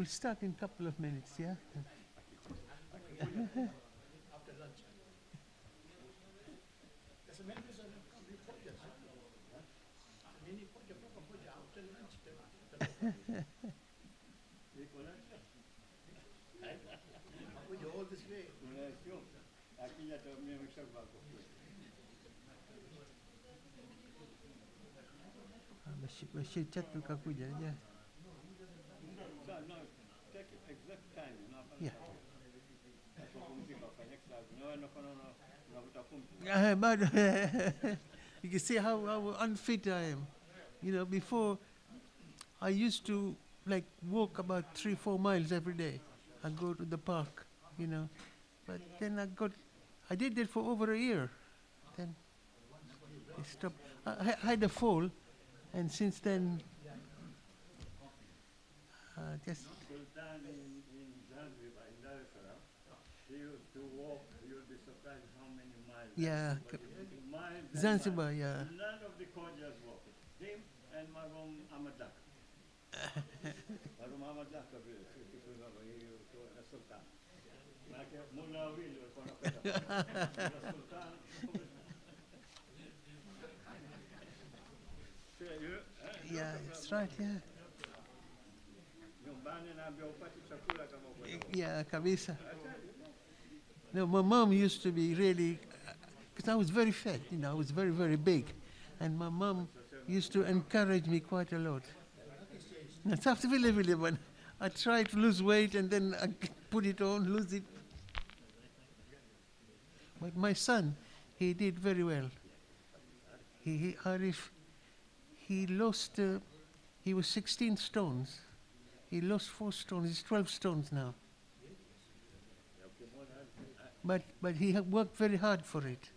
We'll start in a couple of minutes, yeah? Bashir chat tukakuja, yeah. Yeah. But you can see how unfit I am. You know, before I used to like walk about 3-4 miles every day and go to the park, you know. But then I did that for over a year. Then I stopped. I had a fall, and since then, just Sultan in Zanzibar, in Dar es Salaam, he used to walk, you'll be surprised how many miles. yeah, Miles and Zanzibar, miles. yeah. None of the Khojas walk. Him and Marum Amadak. Marum Amadak, Sultan. Mullah will, Sultan. Yeah, that's right, yeah. Yeah, kabisa. No, my mom used to be really, because I was very fat, you know, I was very, very big. And my mom used to encourage me quite a lot. It's after when I try to lose weight and then I put it on, lose it. But my son, he did very well. Arif, he lost, he was 16 stones. He lost 4 stones, he's 12 stones now. But he worked very hard for it.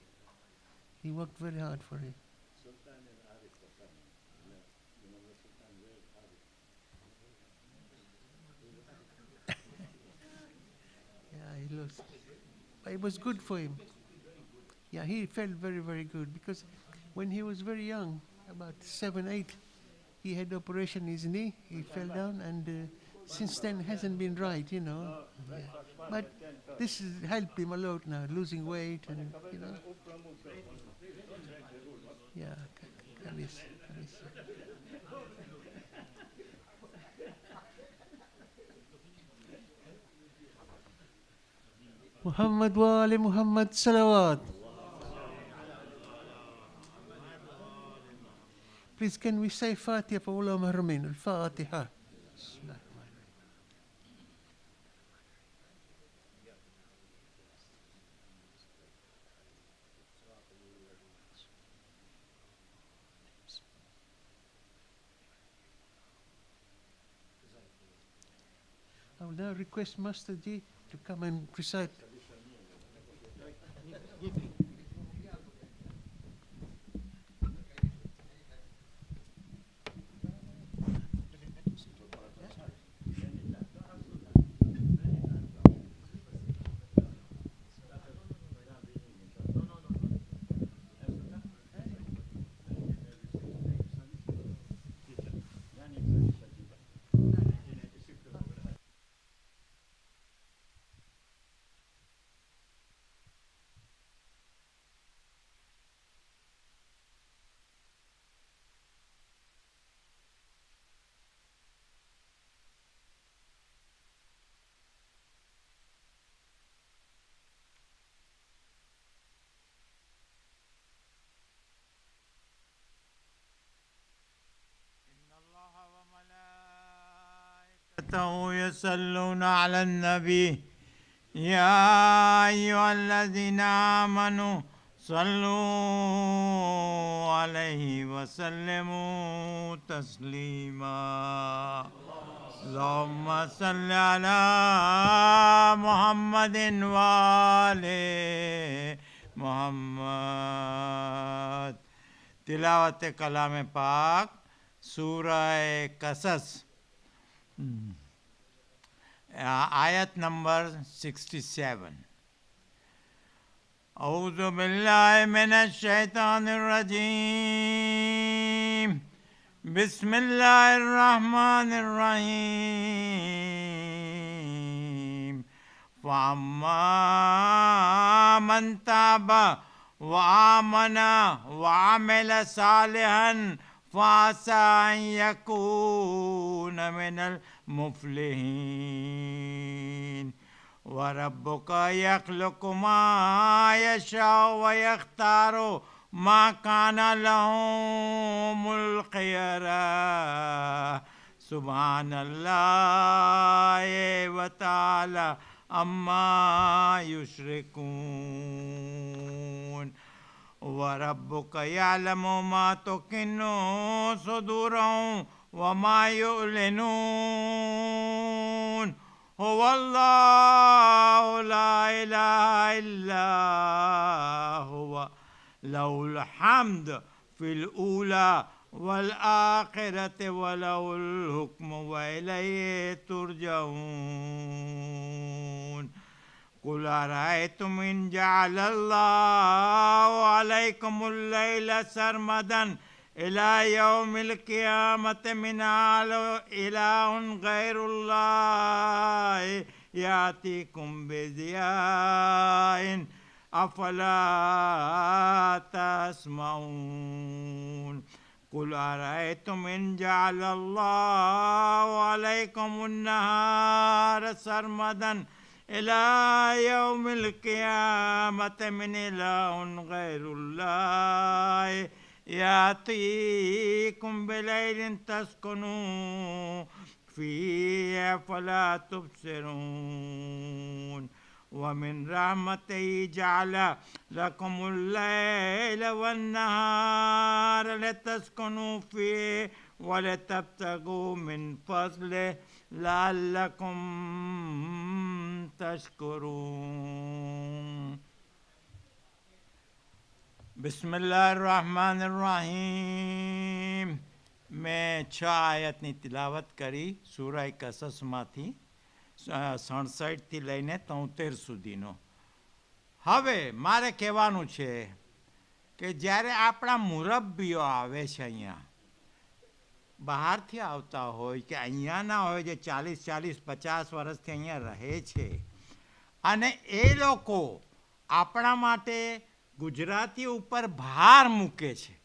He worked very hard for it. Yeah, he lost. But it was good for him. Yeah, he felt very, very good because when he was very young, about 7, 8, he had operation in his knee. He fell down, and since then hasn't been right, you know. Yeah. But this has helped him a lot now, losing weight, and you know. Yeah, kabisa. Muhammad wa ali Muhammad salawat. Please, can we say Fatiha for all our mahrumin? Al-Fatiha. I will now request Master Ji to come and recite. يصلون على النبي يا أيها الذين آمنوا صلوا عليه وسلموا تسليما اللهم صل على محمد وآل محمد तिलावत कलाम पाक सूरह कसस आयत number 67 أعوذ بالله من الشيطان الرجيم بسم الله الرحمن الرحيم فأما من تاب وآمن وعمل صالحا فعسى أن يكون من المفلحين وربك يخلق ما يشاء ويختار ما كان لهم الخيرة سبحان الله وتعالى أما يشركون وربك يعلم ما تكن صدورهم وما يعلنون هو الله لا إله إلا هو له الحمد في الأولى والآخرة وله الحكم وإليه ترجعون قل أرأيتم إن جعل الله عليكم الليل سرمدا إلى يوم القيامة من إله غير الله يأتيكم بضياء أفلا تسمعون قل أرأيتم إن جعل الله عليكم النهار سرمدا إلى يوم القيامة من إله غير الله يأتيكم بليل تسكنوا فيه فلا تبصرون ومن رحمته جعل لكم الليل والنهار لتسكنوا فيه ولتبتغوا من فضله لعلكم تشكرون બિસ્મિલ્લાહિર્રહમાનિર્રહીમ મેં 6 આયતની તિલાવત કરી સૂરા કસસમાંથી 67થી લઈને 73 સુધીનો. હવે મારે કહેવાનું છે કે જ્યારે આપણા મુરબ્બીઓ આવે છે અહીંયા બહારથી આવતા હોય કે અહીંયાના હોય જે 40-50 વર્ષથી અહીંયા રહે છે અને એ લોકો આપણા માટે ગુજરાતી ઉપર ભાર મૂકે છે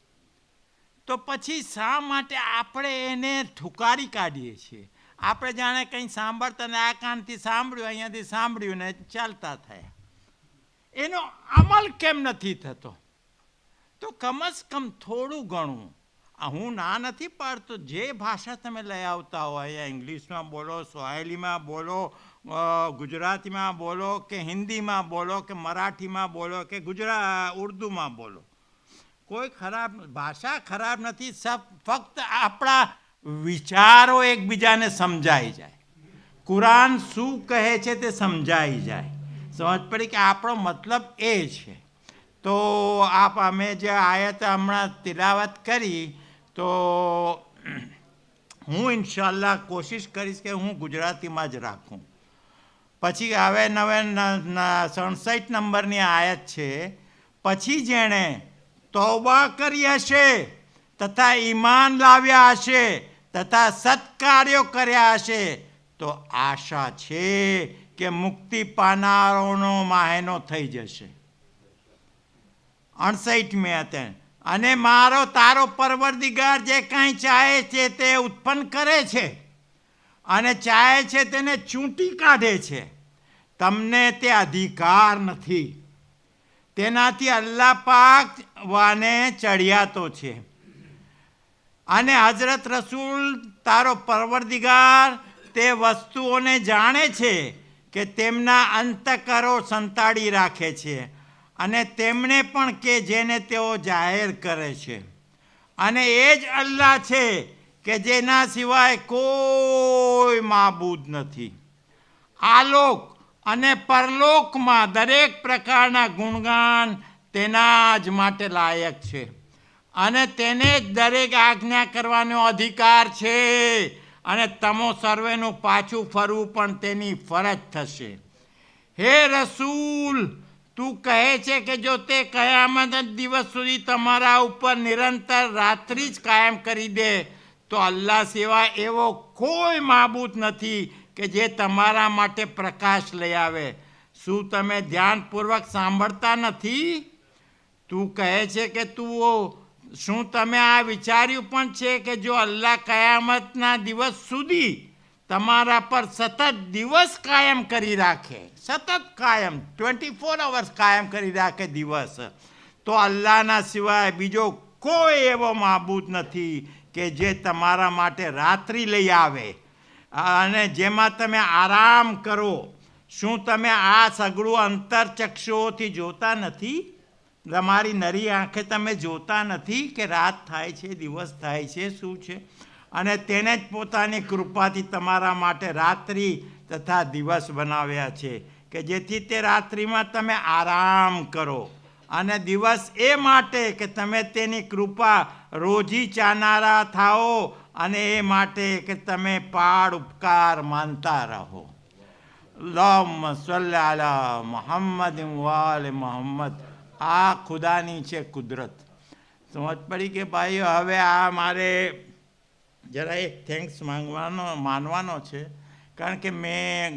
તો પછી શા માટે આપણે એને ઠુકારી કાઢીએ છીએ? આપણે જાણે કંઈ સાંભળતા ને આ કાનથી સાંભળ્યું અહીંયાથી સાંભળ્યું ને ચાલતા થયા. એનો અમલ કેમ નથી થતો? તો કમસ કમ થોડું ઘણું હું ના નથી પાડતો, જે ભાષા તમે લઈ આવતા હો અહીંયા ઇંગ્લિશમાં બોલો, સ્વાહિલીમાં બોલો, ગુજરાતીમાં બોલો કે હિન્દીમાં બોલો કે મરાઠીમાં બોલો કે ઉર્દુમાં બોલો, કોઈ ખરાબ ભાષા ખરાબ નથી. ફક્ત આપણા વિચારો એકબીજાને સમજાઈ જાય, કુરાન શું કહે છે તે સમજાઈ જાય, સમજ પડી કે આપણો મતલબ એ છે. તો અમે જે આયત હમણાં તિલાવત કરી તો હું ઇન્શાલ્લાહ કોશિશ કરીશ કે હું ગુજરાતીમાં જ રાખું. પછી હવે 67 નંબરની આયત છે. પછી જેણે તૌબા કરી હશે તથા ઈમાન લાવ્યા હશે તથા સત્કાર્યો કર્યા હશે તો આશા છે કે મુક્તિ પાનારોનો મહિનો થઈ જશે. 68 હતા. અને મારો તારો પરવરદિગાર જે કાંઈ ચાહે છે તે ઉત્પન્ન કરે છે અને ચાહે છે તેને ચૂંટી કાઢે છે. તમને તે અધિકાર નથી. તેનાથી અલ્લાહ પાક વાને ચડિયાતો છે. અને હઝરત રસૂલ તારો પરવરદિગાર તે વસ્તુઓને જાણે છે કે તેમના અંતકરો સંતાડી રાખે છે અને તેમણે પણ કે જેને તેઓ જાહેર કરે છે. અને એ જ અલ્લાહ છે કે જેના સિવાય કોઈ માબૂદ નથી. આલોક અને પરલોકમાં દરેક પ્રકારના ગુણગાન તેના જ માટે લાયક છે અને તેને જ દરેક આજ્ઞા કરવાનો અધિકાર છે અને તમો સર્વેનું પાછું ફરવું પણ તેની ફરજ થશે. હે રસૂલ, તું કહે છે કે જો તે કયામત દિવસ સુધી તમારા ઉપર નિરંતર રાત્રિ જ કાયમ કરી દે તો અલ્લાહ સિવાય એવો કોઈ માબૂદ નથી કે જે તમારા માટે પ્રકાશ લઈ આવે. શું તમે ધ્યાનપૂર્વક સાંભળતા નથી? તું કહે છે કે શું તમે આ વિચાર્યું પણ છે કે જો અલ્લાહ કયામતના દિવસ સુધી તમારા પર સતત દિવસ કાયમ કરી રાખે, સતત કાયમ 24 અવર્સ કાયમ કરી રાખે દિવસ, તો અલ્લાહના સિવાય બીજો કોઈ એવો માબૂદ નથી કે જે તમારા માટે રાત્રિ લઈ આવે અને જેમાં તમે આરામ કરો. શું તમે આ સઘળું અંતરચક્ષુઓથી જોતા નથી? તમારી નરી આંખે તમે જોતા નથી કે રાત થાય છે, દિવસ થાય છે, શું છે? અને તેને જ પોતાની કૃપાથી તમારા માટે રાત્રિ તથા દિવસ બનાવ્યા છે કે જેથી તે રાત્રિમાં તમે આરામ કરો અને દિવસ એ માટે કે તમે તેની કૃપા રોજી ચાહનારા થાઓ અને એ માટે કે તમે પાડ ઉપકાર માનતા રહો. અલ્લાહુમ્મા સલ્લી અલા મુહમ્મદ વાલે મુહમ્મદ. આ ખુદાની છે કુદરત. સમજ પડી કે ભાઈઓ હવે આ મારે જરા એક થેન્ક્સ માનવાનો છે, કારણ કે મેં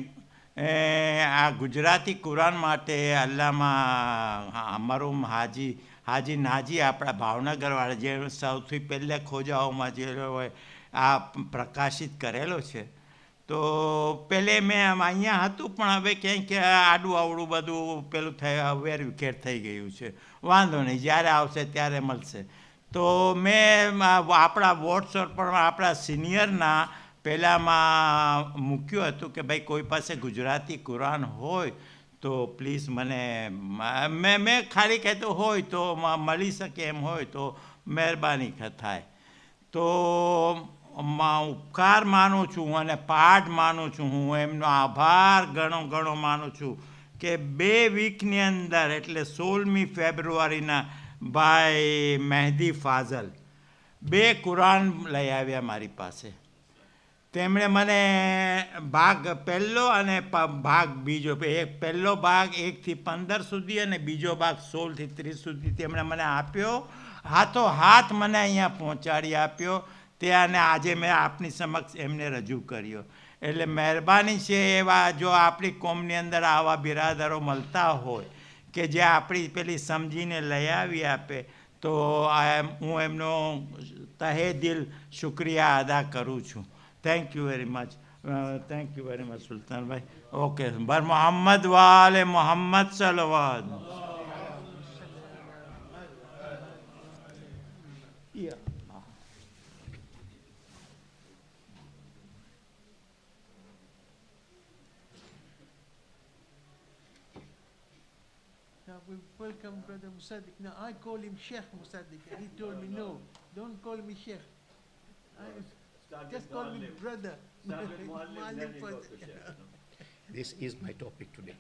આ ગુજરાતી કુરાન માટે અલ્લાહમાં અમારું હાજી નાજી આપણા ભાવનગરવાળા જે સૌથી પહેલે ખોજાઓમાં જે હોય આ પ્રકાશિત કરેલો છે. તો પહેલે મેં અહીંયા હતું પણ હવે ક્યાંક આડું આવડું બધું પેલું વેરવિખેર થઈ ગયું છે. વાંધો નહીં, જ્યારે આવશે ત્યારે મળશે. તો મેં આપણા વોટ્સઅપ પર આપણા સિનિયરના પહેલાંમાં મૂક્યું હતું કે ભાઈ કોઈ પાસે ગુજરાતી કુરાન હોય તો પ્લીઝ મને મેં ખાલી કહેતું હોય તો મળી શકે એમ હોય તો મહેરબાની થાય. તો ઉપકાર માનું છું અને પાઠ માનું છું, હું એમનો આભાર ઘણો માનું છું કે 2 વીકની અંદર એટલે 16મી ફેબ્રુઆરીના ભાઈ મહેદી ફાઝલ 2 કુરાન લઈ આવ્યા મારી પાસે. તેમણે મને ભાગ પહેલો અને ભાગ બીજો, એક પહેલો ભાગ 1 થી 15 સુધી અને બીજો ભાગ 16 થી 30 સુધી તેમણે મને આપ્યો. હાથોહાથ મને અહીંયા પહોંચાડી આપ્યો તે, અને આજે મેં આપની સમક્ષ એમને રજૂ કર્યો. એટલે મહેરબાની છે એવા જો આપણી કોમની અંદર આવા બિરાદરો મળતા હોય કે જે આપણી પેલી સમજીને લઈ આવી આપે તો હું એમનો તહે દિલ શુક્રિયા અદા કરું છું. Thank you very much. Thank you very much સુલતાનભાઈ. Okay, બર મોહમ્મદ વાલે Mohammad સલવાદ. Now we welcome Brother Musaddiq. Now I call him Sheikh Musaddiq, and he told me, no, don't call me Sheikh. Just call me brother. Muallim first. This is my topic today.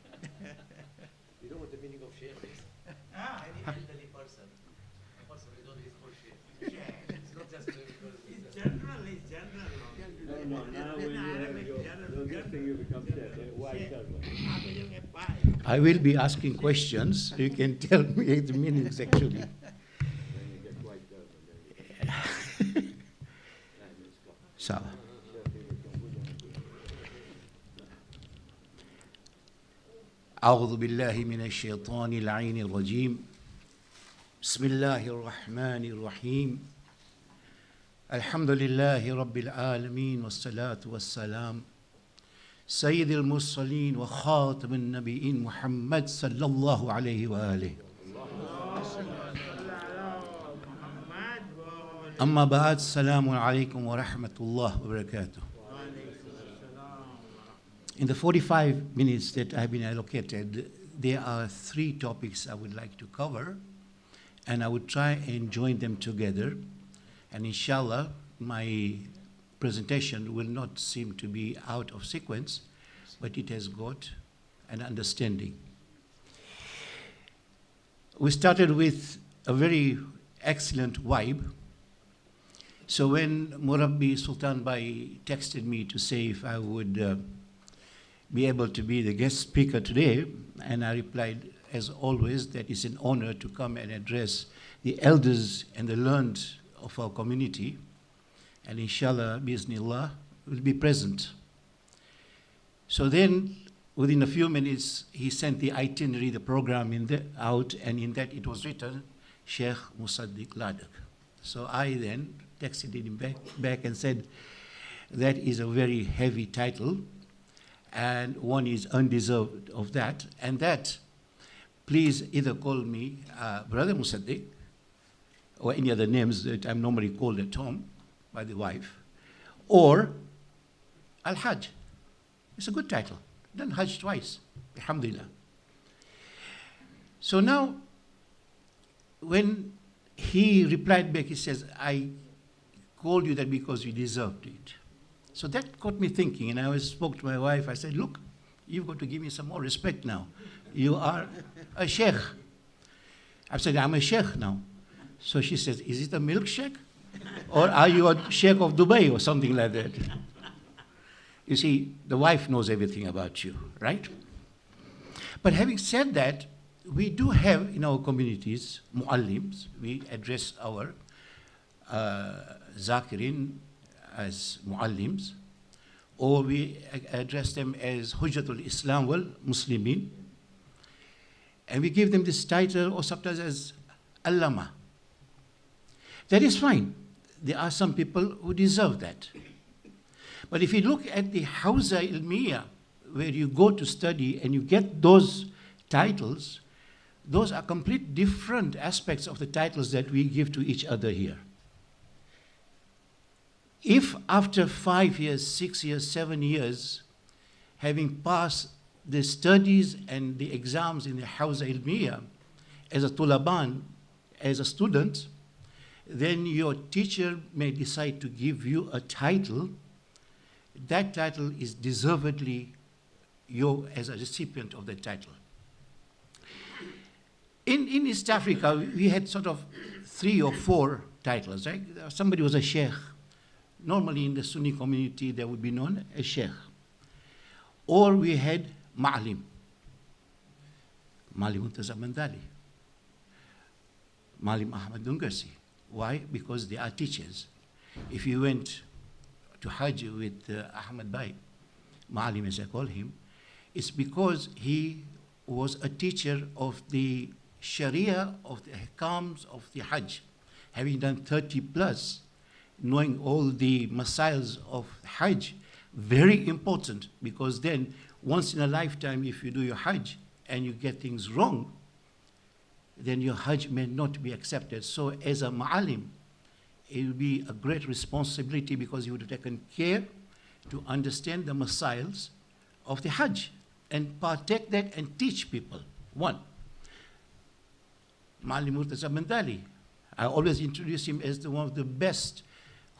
You know what the meaning of sheikh is? Any elderly person. A person who is always called sheikh. It's not just because It's general. No, now when you have the next thing you become chef, white turban. I will be asking questions. You can tell me the meanings actually. Then you get white turban. Inshallah. أعوذ بالله من الشيطان اللعين الرجيم. بسم الله الرحمن الرحيم. الحمد لله رب العالمين والصلاة والسلام سيد المرسلين وخاتم النبيين محمد صلى الله عليه وآله. أما بعد السلام عليكم ورحمة الله وبركاته. In the 45 minutes that I have been allocated, there are 3 topics I would like to cover, and I would try and join them together. And inshallah, my presentation will not seem to be out of sequence, but it has got an understanding. We started with a very excellent vibe. So when Murabbi Sultan Bai texted me to say if I would be able to be the guest speaker today, and I replied, as always, that it's an honor to come and address the elders and the learned of our community, and inshallah, bismillah, will be present. So then, within a few minutes, he sent the itinerary, the program out, and in that it was written, Sheikh Musaddiq Ladak. So I then texted him back and said, that is a very heavy title, and one is undeserved of that, and that, please either call me Brother Musaddiq, or any other names that I'm normally called at home by the wife, or Al-Hajj. It's a good title. Done Hajj twice, alhamdulillah. So now, when he replied back, he says, I called you that because you deserved it. So that got me thinking, and I spoke to my wife. I said, look, you've got to give me some more respect now. You are a sheikh. I said, I'm a sheikh now. So she says, is it a milkshake? Or are you a sheikh of Dubai or something like that? You see, the wife knows everything about you, right? But having said that, we do have in our communities muallims. We address our zakirin as muallims, or we address them as Hujjatul Islam wal Muslimin, and we give them this title or sometimes as Allama. That is fine. There are some people who deserve that. But if you look at the Hawza Ilmiya, where you go to study and you get those titles, those are complete different aspects of the titles that we give to each other here. If after 5 years, 6 years, 7 years, having passed the studies and the exams in the Hawza Ilmiya as a tulaban, as a student, then your teacher may decide to give you a title. That title is deservedly you as a recipient of the title. In East Africa, we had sort of 3 or 4 titles, right? Somebody was a sheikh. Normally in the Sunni community, they would be known as sheikh. Or we had ma'alim, Ma'alim Murtaza Mandali, Ma'alim Ahmad Dungarsi. Why? Because they are teachers. If you went to Hajj with Ahmad Bai, Ma'alim as I call him, it's because he was a teacher of the Sharia, of the Hikams of the Hajj, having done 30 plus, knowing all the masails of Hajj. Very important, because then once in a lifetime, if you do your Hajj and you get things wrong, then your Hajj may not be accepted. So as a ma'alim, it will be a great responsibility, because you would have taken care to understand the masails of the Hajj and partake that and teach people. One, Ma'alim Murtaza Mandali. I always introduce him as one of the best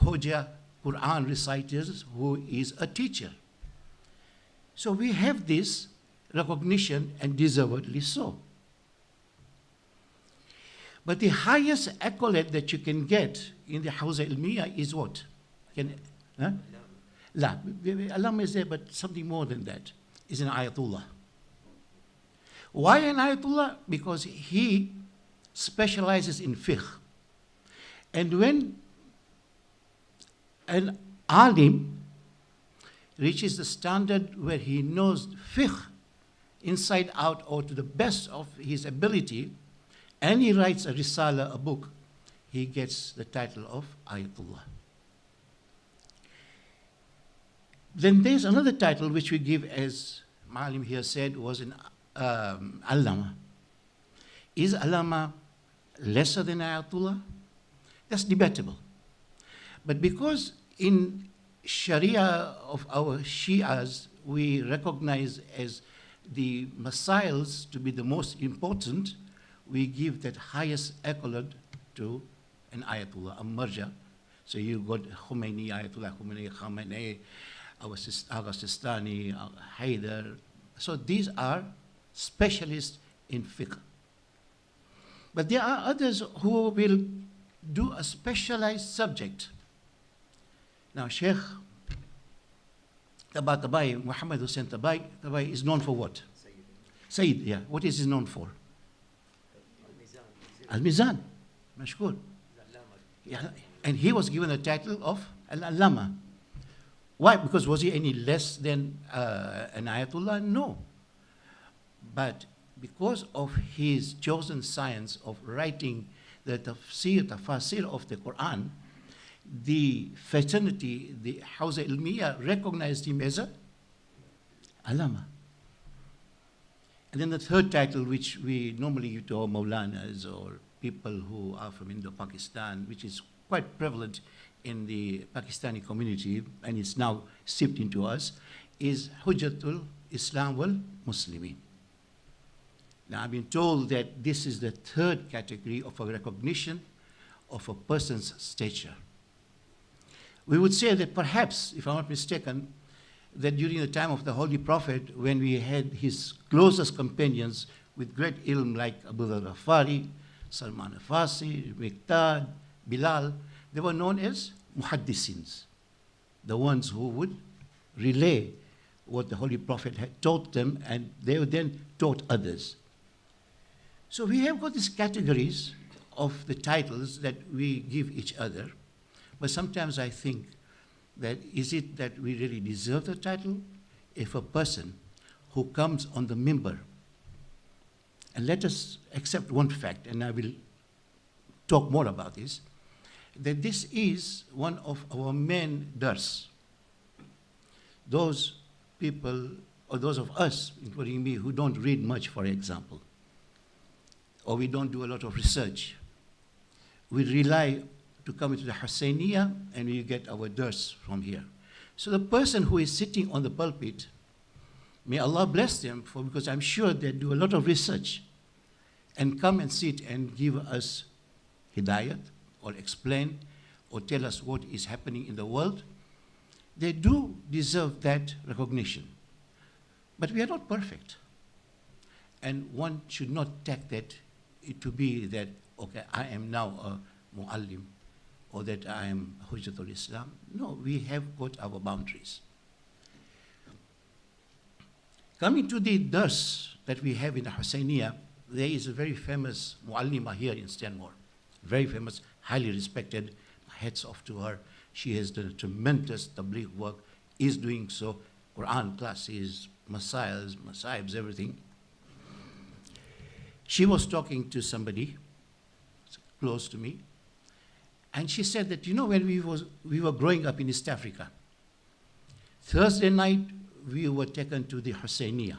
Hoja Quran reciters, who is a teacher. So we have this recognition, and deservedly so. But the highest accolade that you can get in the Hawza Ilmiya is what? La, Alam is there, but something more than that is an Ayatullah. Why an Ayatullah? Because he specializes in fiqh. And when an alim reaches the standard where he knows fiqh inside out, or to the best of his ability, and he writes a risala, a book, he gets the title of Ayatullah. Then there's another title which we give, as Ma'alim here said, was an Allama. Is Allama lesser than Ayatullah? That's debatable. But because in Sharia of our Shias, we recognize as the masails to be the most important, we give that highest accolade to an Ayatullah, a marja. So you got Khomeini, Ayatollah Khomeini, Khamenei, Agha Sistani, Haider. So these are specialists in fiqh. But there are others who will do a specialized subject. Now, Sheikh Tabai, Muhammad Hussain Tabai is known for what? Sayyid, yeah. What is he known for? Al-Mizan. Mashkoor. Yeah. And he was given the title of Al-Allama. Why? Because was he any less than an Ayatollah? No. But because of his chosen science of writing the tafsir of the Quran, the fraternity, the Hawza Ilmiya, recognized him as a Allama. And then the third title, which we normally give to our Maulanas or people who are from Indo-Pakistan, which is quite prevalent in the Pakistani community, and it's now seeped into us, is Hujjatul Islam wal Muslimin. Now, I've been told that this is the third category of a recognition of a person's stature. We would say that perhaps, if I'm not mistaken, that during the time of the Holy Prophet, when we had his closest companions with great ilm like Abu Dhar Ghafari, Salman al-Farsi, Miqdad, Bilal, they were known as muhaddisins, the ones who would relay what the Holy Prophet had taught them, and they then taught others. So we have got these categories of the titles that we give each other, but sometimes I think that is it that we really deserve the title if a person who comes on the mimbar, and let us accept one fact, and I will talk more about this, that this is one of our main dars. Those people, or those of us, including me, who don't read much, for example, or we don't do a lot of research, we rely to come into the Husseiniya and we get our dars from here. So the person who is sitting on the pulpit, may Allah bless them, because I'm sure they do a lot of research and come and sit and give us hidayat, or explain, or tell us what is happening in the world. They do deserve that recognition. But we are not perfect. And one should not take that to be that, okay, I am now a muallim, or that I am Hujjatul Islam. No, we have got our boundaries. Coming to the dars that we have in the Husseiniya, there is a very famous muallima here in Stanmore, very famous, highly respected. Hats off to her. She has done a tremendous tabligh work, is doing so, Quran classes, masaibs, everything. She was talking to somebody close to me, and she said that, you know, when we were growing up in East Africa, Thursday night we were taken to the Husseiniya.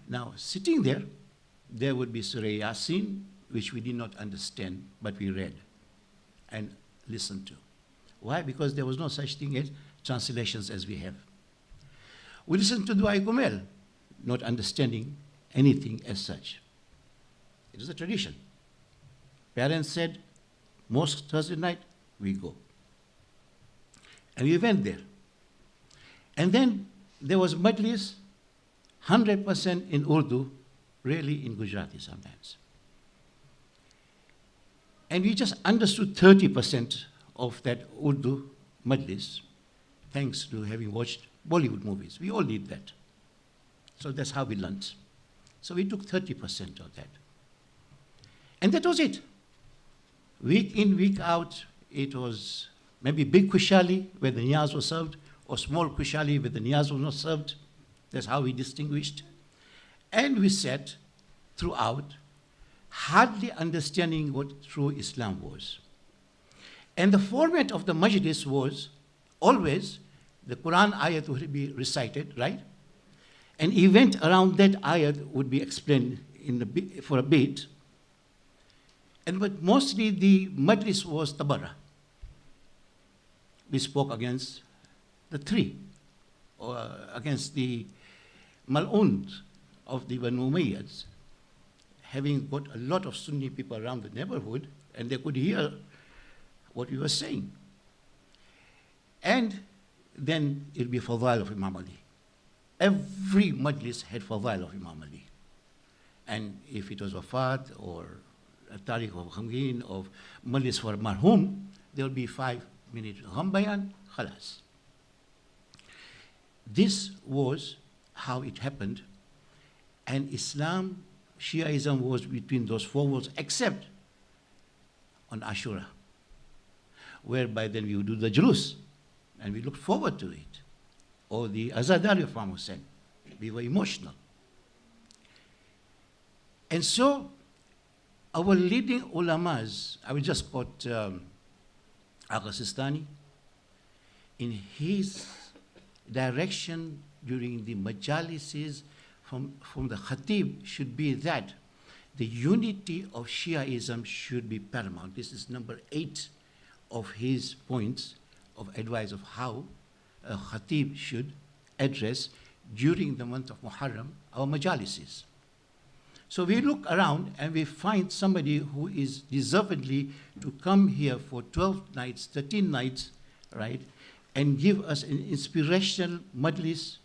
Now, sitting there, there would be Surah Yasin, which we did not understand, but we read and listened to. Why? Because there was no such thing as translations as we have. We listened to Dua Gomel, not understanding anything as such. It is a tradition. Parents said, mosque Thursday night, we go. And we went there. And then there was majlis, 100% in Urdu, really in Gujarati sometimes. And we just understood 30% of that Urdu majlis, thanks to having watched Bollywood movies. We all did that. So that's how we learned. So we took 30% of that. And that was it. Week in, week out, it was maybe big kushali where the niyaz was served, or small kushali where the niyaz was not served. That's how we distinguished. And we sat throughout, hardly understanding what true Islam was. And the format of the majlis was always the Quran ayat would be recited, right? An event around that ayat would be explained for a bit. But mostly the majlis was tabara. We spoke against the three, or against the mal'un of the Banu Umayyads, having got a lot of Sunni people around the neighborhood, and they could hear what we were saying. And then it would be Fadail of Imam Ali. Every majlis had Fadail of Imam Ali. And if it was Wafat or a Tariq of Khamgin of majlis for Marhum, there would be 5 minutes Gham Bayan, Khalas. This was how it happened. And Islam, Shiaism was between those four walls, except on Ashura, whereby then we would do the julus. and we looked forward to it. Or the Azadari of Imam Hussein. We were emotional. And so, our leading ulamas, I will just quote Agha Sistani, in his direction during the majalises from the Khatib should be that the unity of Shiaism should be paramount. This is number 8 of his points of advice of how a Khatib should address during the month of Muharram our majalises. So we look around and we find somebody who is deservedly to come here for 12 nights, 13 nights, right, and give us an inspirational majlis.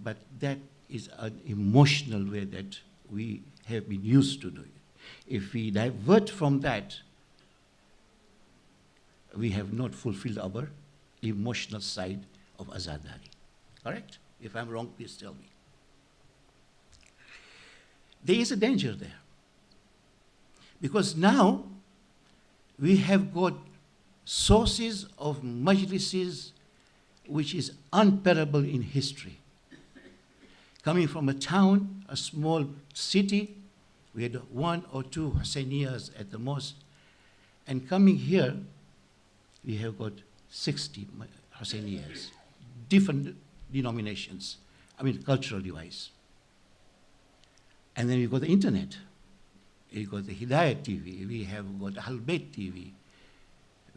But that is an emotional way that we have been used to doing it. If we divert from that, we have not fulfilled our emotional side of Azadari. Correct? If I'm wrong, please tell me. There is a danger there. Because now we have got sources of majlises which is unparalleled in history. Coming from a town, a small city, we had 1 or 2 Hussainiyas at the most. And coming here, we have got 60 Hussainiyas, different denominations, cultural device. And then we've got the internet. We've got the Hidayat TV. We have got Ahl Bayt TV.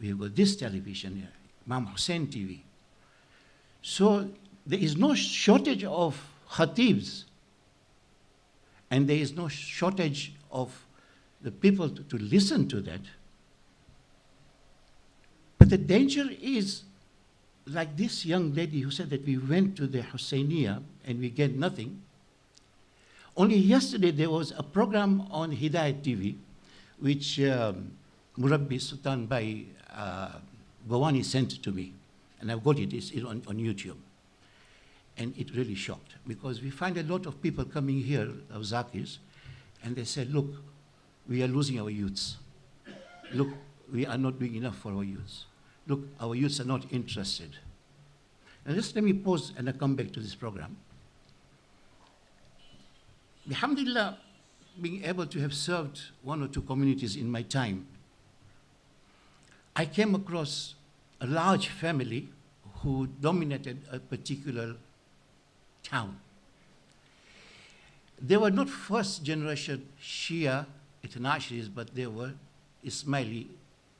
We've got this television here, Imam Hussein TV. So there is no shortage of khatibs. And there is no shortage of the people to listen to that. But the danger is, like this young lady who said that we went to the Hussainiya and we get nothing. Only yesterday there was a program on Hidayat TV, which Murabbi Sultan Bhai Gawani sent to me. And I've got it, it's on YouTube. And it really shocked, because we find a lot of people coming here, of Zakirs, and they said, look, we are losing our youths. Look, we are not doing enough for our youths. Look, our youths are not interested. And just let me pause and I come back to this program. Alhamdulillah, being able to have served 1 or 2 communities in my time, I came across a large family who dominated a particular town. They were not first generation Shia Ithnashiris, but they were Ismaili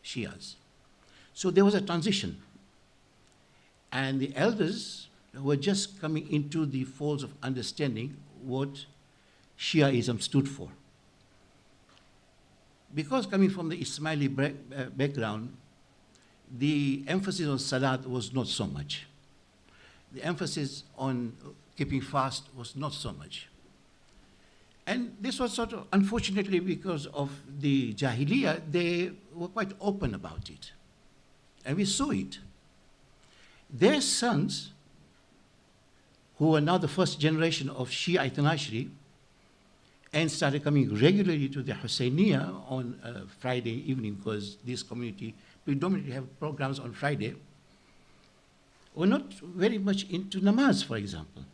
Shias. So there was a transition. And the elders were just coming into the folds of understanding what Shiaism stood for. Because coming from the Ismaili background, the emphasis on Salat was not so much. The emphasis on keeping fast was not so much. And this was sort of, unfortunately, because of the Jahiliyyah, they were quite open about it. And we saw it. Their sons, who are now the first generation of Shia Ithnashri, and started coming regularly to the Hussainiya on Friday evening, because this community predominantly have programs on Friday, were not very much into namaz, for example.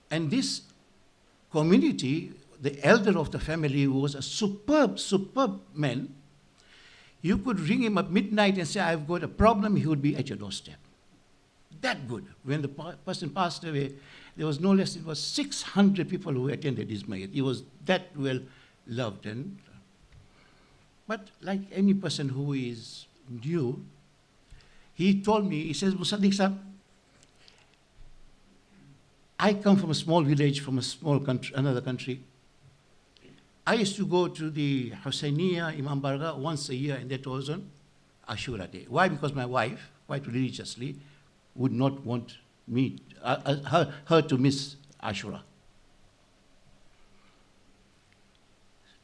And this community, the elder of the family, was a superb, superb man. You could ring him at midnight and say, I've got a problem, he would be at your doorstep. That good. When the person passed away, there was no less, it was 600 people who attended his mayat. He was that well loved. But like any person who is new, he told me, he says, Musaddiq Sahab, I come from a small village, from a small country, another country. I used to go to the Hussainiya, Imam Barga, once a year, and that was on Ashura Day. Why? Because my wife, quite religiously, would not want me, her to miss Ashura.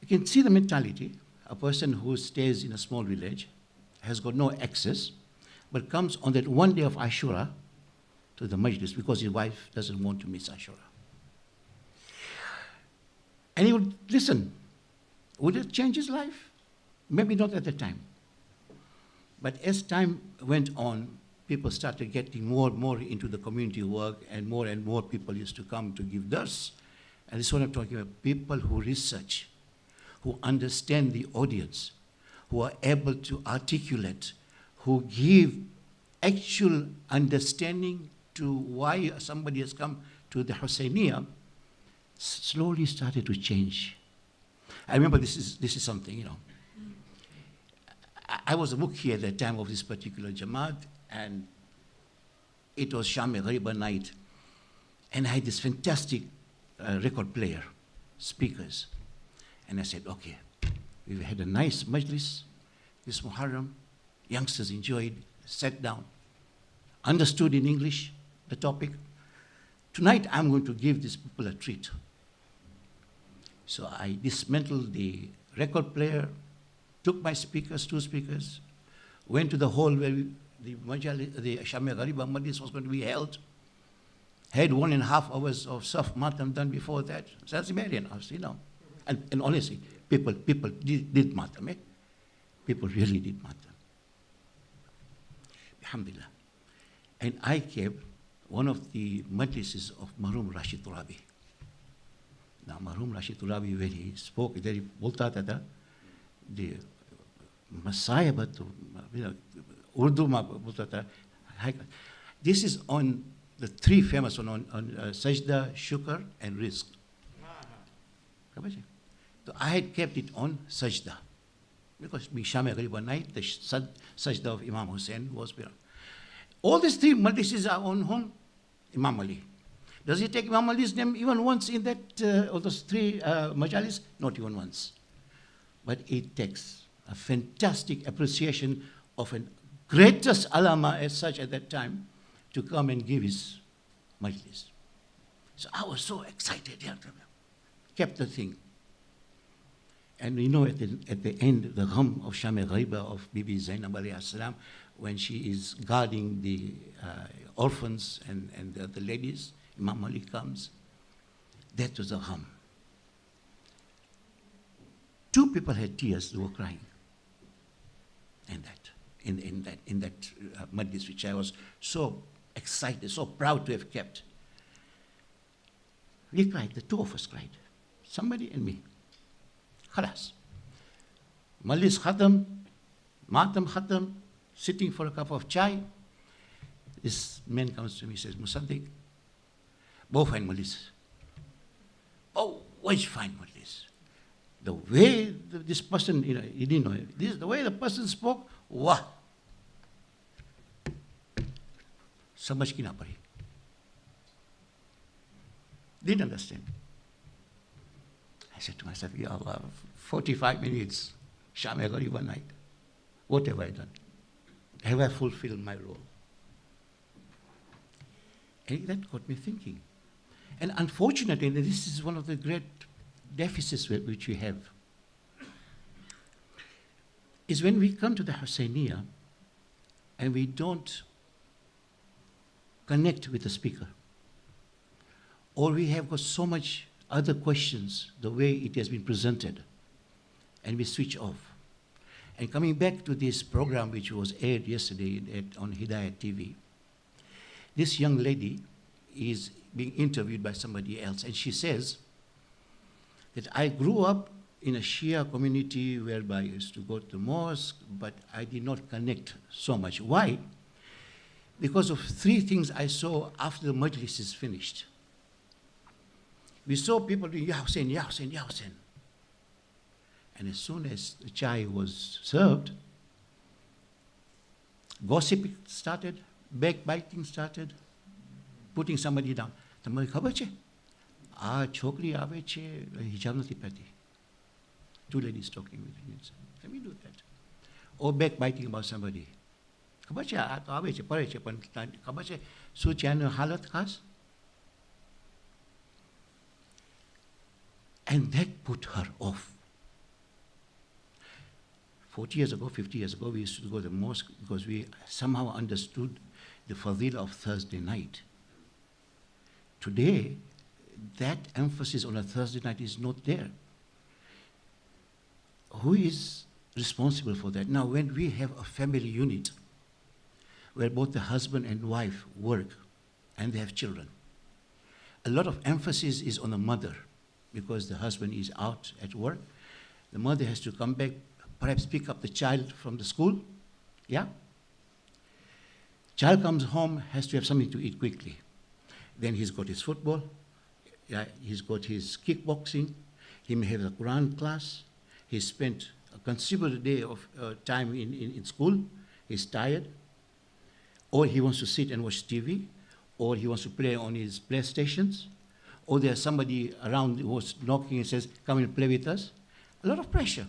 You can see the mentality. A person who stays in a small village, has got no access, but comes on that one day of Ashura to the majlis because his wife doesn't want to miss Ashura. And he would listen. Would it change his life? Maybe not at the time. But as time went on, people started getting more and more into the community work, and more people used to come to give dars. And this is what I'm talking about, people who research, who understand the audience, who are able to articulate, who give actual understanding to why somebody has come to the Husseiniya, slowly started to change. I remember this is something, you know. I was a mukhi at that time of this particular Jamaat, and it was Sham-e-Ghariba night. And I had this fantastic record player, speakers. And I said, okay, we've had a nice majlis this Muharram. Youngsters enjoyed, sat down, understood in English the topic. Tonight I'm going to give these people a treat. So I dismantled the record player, took my speakers, 2 speakers, went to the hall where the Sham-e-Ghariba Majlis was going to be held, had 1.5 hours of Saf Matam done before that. So that's American house, you know. And honestly, people did Matam, eh? People really did Matam. Alhamdulillah. And I kept one of the majlises of Marhum Rashid Turabi. Now, Marhum Rashid Turabi, when he spoke, he bolta tha, the Messiah, but Urdu ma bolta tha. This is on the 3 famous one, on Sajda, Shukr, and Rizq. So I had kept it on Sajda, because being Sham-e-Ghariba night, the Sajda of Imam Hussein was there. All these 3 majlises are on whom? Imam Ali. Does he take Imam Ali's name even once in that, all those 3 majalis? Not even once. But it takes a fantastic appreciation of a greatest alama as such at that time to come and give his majlis. So I was so excited, kept the thing. And you know, at the end, the gham of Sham-e-Ghariba of Bibi Zainab alayhi salam, when she is guarding the orphans and the ladies, Imam Ali comes. That was the gham. 2 people had tears, they were crying. And in that majlis, which I was so excited, so proud to have kept. We cried, the 2 of us cried, somebody and me. Khalas. Majlis khatam, matam khatam, sitting for a cup of chai. This man comes to me and says, Musaddiq, both fine majlis. Oh, what's fine majlis? The way this person, you know, he didn't know it. The way the person spoke, wah. Samajh ki na padi. Didn't understand. I said to myself, Ya Allah, 45 minutes, Sham-e-Ghariba night. What have I done? Have I fulfilled my role? And that got me thinking. And unfortunately, this is one of the great deficits which we have, is when we come to the Husseiniya and we don't connect with the speaker, or we have got so much other questions, the way it has been presented, and we switch off. And coming back to this program which was aired yesterday on Hidayat TV, this young lady is being interviewed by somebody else, and she says that I grew up in a Shia community whereby I used to go to the mosque, but I did not connect so much. Why? Because of 3 things I saw after the majlis is finished. We saw people doing, Ya Hussein, Ya Hussein, Ya Hussein. And as soon as the chai was served, gossip started, backbiting started, putting somebody down. Tamari khabar che? Ah, chokri aave che, hijab nati pehti. 2 ladies talking with me. Let me do that. Or backbiting about somebody. Khabar che, ah, to aave che, pare che, pan khabar che, su chana halat khas. And that put her off. 40 years ago, 50 years ago, we used to go to the mosque because we somehow understood the fadila of Thursday night. Today, that emphasis on a Thursday night is not there. Who is responsible for that. Now, when we have a family unit where both the husband and wife work and they have children, a lot of emphasis is on the mother because the husband is out at work. The mother has to come back, perhaps pick up the child from the school. Yeah? Child comes home, has to have something to eat quickly. Then he's got his football, yeah, he's got his kickboxing, he may have a Quran class, he's spent a considerable day of time in school, he's tired, or he wants to sit and watch TV, or he wants to play on his PlayStations, or there's somebody around who's knocking and says, come and play with us. A lot of pressure.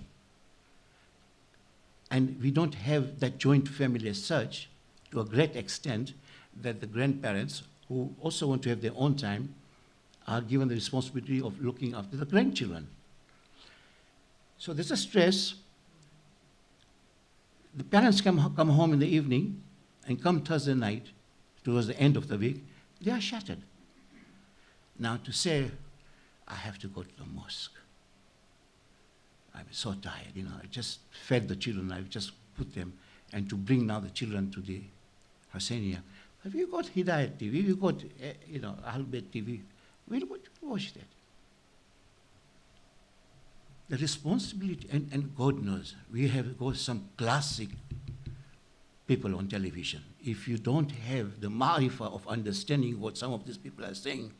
And we don't have that joint family as such to a great extent that the grandparents, who also want to have their own time, are given the responsibility of looking after the grandchildren. So there's a stress. The parents come home in the evening, and come Thursday night, towards the end of the week, they are shattered. Now to say, I have to go to the mosque. I'm so tired, I just fed the children, I've just put them, and to bring now the children to the Hassania. Have you got Hidayat TV? Have you got, Al-Bayt TV? Where would you watch that? The responsibility, and God knows, we have got some classic people on television. If you don't have the ma'rifah of understanding what some of these people are saying,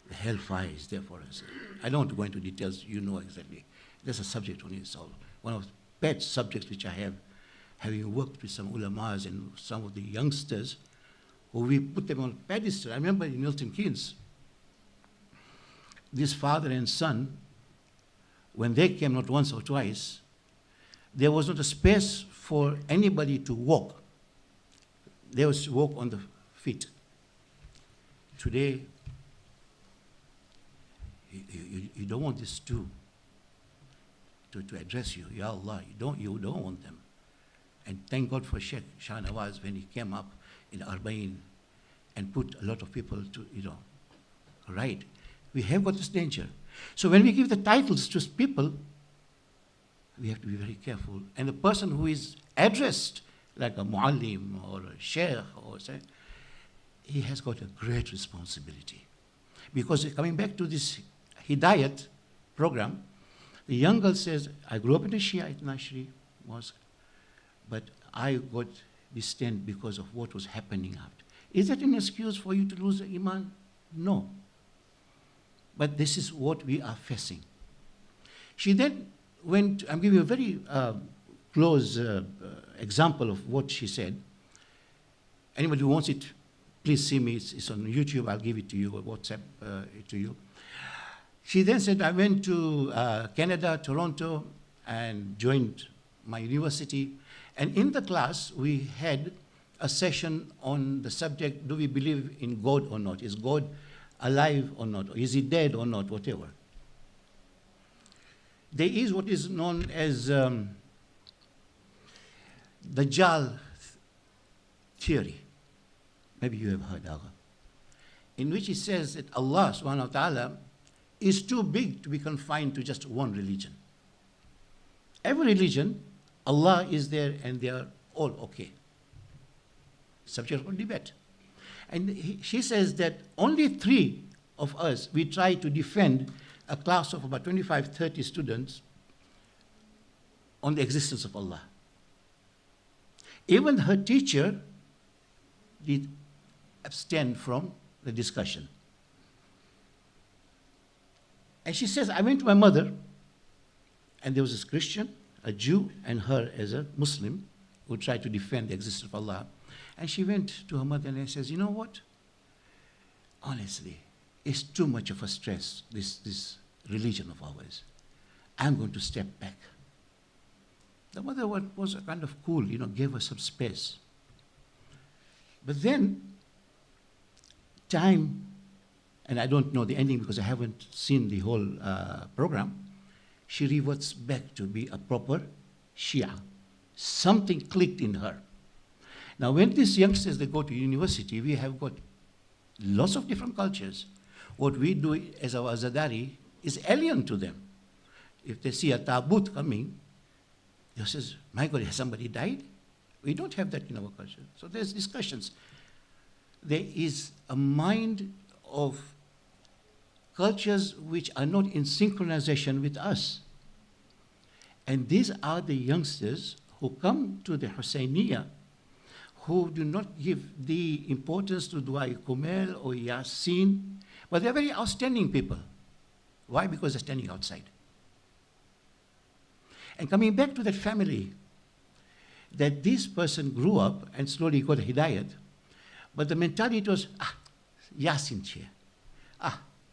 the hellfire is there for us. I don't want to go into details, you know exactly. There's a subject on it, one of the pet subjects which I have, having worked with some ulamas and some of the youngsters, who we put them on a pedestal. I remember in Milton Keynes, this father and son, when they came not once or twice, there was not a space for anybody to walk. They was to walk on the feet. Today, you don't want this to address you, Ya Allah, you don't want them. And thank God for Sheikh Shah Nawaz when he came up in Arba'in and put a lot of people to, right. We have got this danger. So when we give the titles to people, we have to be very careful. And the person who is addressed, like a muallim or a sheikh, he has got a great responsibility. Because coming back to this Hidayat program, the young girl says, I grew up in the Shiite Nashri mosque, but I got distant because of what was happening after. Is that an excuse for you to lose the iman? No. But this is what we are facing. She then went, I'm giving you a very close example of what she said. Anybody who wants it, please see me. It's on YouTube. I'll give it to you or WhatsApp it to you. She then said, I went to Canada, Toronto, and joined my university. And in the class, we had a session on the subject, do we believe in God or not? Is God alive or not? Or is he dead or not? Whatever. There is what is known as Dajjal theory. Maybe you have heard of it. In which it says that Allah subhanahu wa ta'ala is too big to be confined to just one religion. Every religion, Allah is there and they are all okay. Subject for debate. And she says that only 3 of us, we try to defend a class of about 25, 30 students on the existence of Allah. Even her teacher did abstain from the discussion. And she says, I went to my mother, and there was this Christian, a Jew, and her as a Muslim, who tried to defend the existence of Allah. And she went to her mother and says, you know what? Honestly, it's too much of a stress, this religion of ours. I'm going to step back. The mother was kind of cool, gave her some space. But then, time, and I don't know the ending because I haven't seen the whole program, she reverts back to be a proper Shia. Something clicked in her. Now, when these youngsters, they go to university, we have got lots of different cultures. What we do as our Azadari is alien to them. If they see a tabut coming, He says, my God, has somebody died? We don't have that in our culture. So there's discussions. There is a mind of cultures which are not in synchronization with us. And these are the youngsters who come to the Husseiniya who do not give the importance to Dua Kumel or Yasin, but they're very outstanding people. Why? Because they're standing outside. And coming back to that family, that this person grew up and slowly got hidayat, but the mentality was, Yasin che,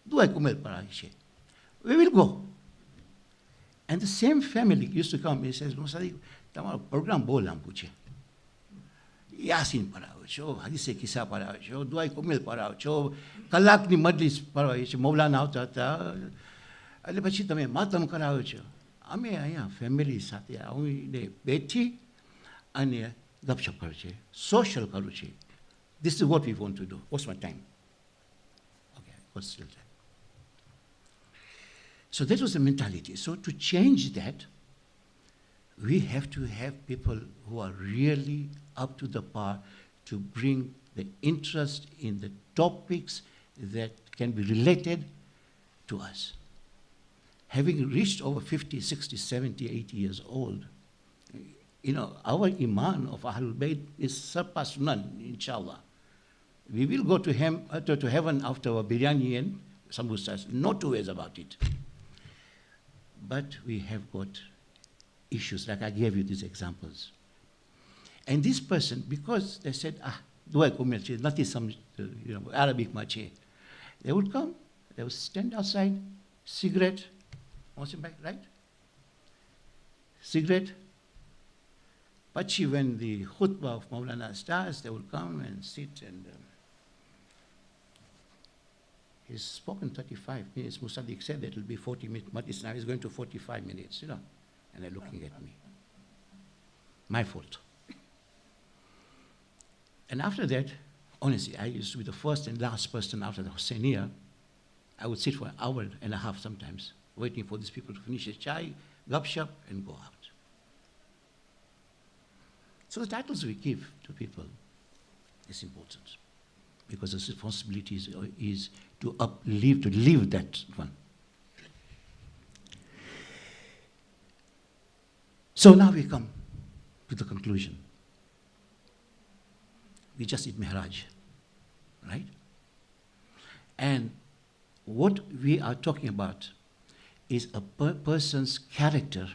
Dua Kumel parai che, we will go. And the same family used to come and says, Musadi, tamaro program bolam puche. Yasin parao cho, hadise kisa parao cho, Dua Kumel parao cho, kalak ni majlis parao cho, Maulana આવતા હતા. એટલે પછી તમે માતમ કરાવો છો. અમે અહીંયા family સાથે આવીને બેઠી અને ગપશપ કરું છે, સોશિયલ કરું છે. This is what we want to do. What's my time? Okay, what's still time? So that was the mentality. So to change that, we have to have people who are really up to the par to bring the interest in the topics that can be related to us. Having reached over 50, 60, 70, 80 years old, you know, our iman of Ahlul Bayt is surpassed none, inshallah. We will go to heaven after our biryani and samosas, no two ways about it. But we have got issues, like I gave you these examples. And this person, because they said, dua kumel che, nothing some Arabic mache, they would come, they would stand outside, cigarette, right? Cigarette. Pachi, when the khutbah of Maulana starts, they will come and sit and he's spoken 35 minutes. Musaddiq said that it will be 40 minutes, but now he's going to 45 minutes, you know, and they're looking at me. My fault. And after that, honestly, I used to be the first and last person after the Husseiniya. I would sit for an hour and a half sometimes, waiting for these people to finish their chai, gupshup, and go out. So the titles we give to people is important, because the responsibility is to live that one. So now we come to the conclusion. We just did Mihraj, right? And what we are talking about is a person's character,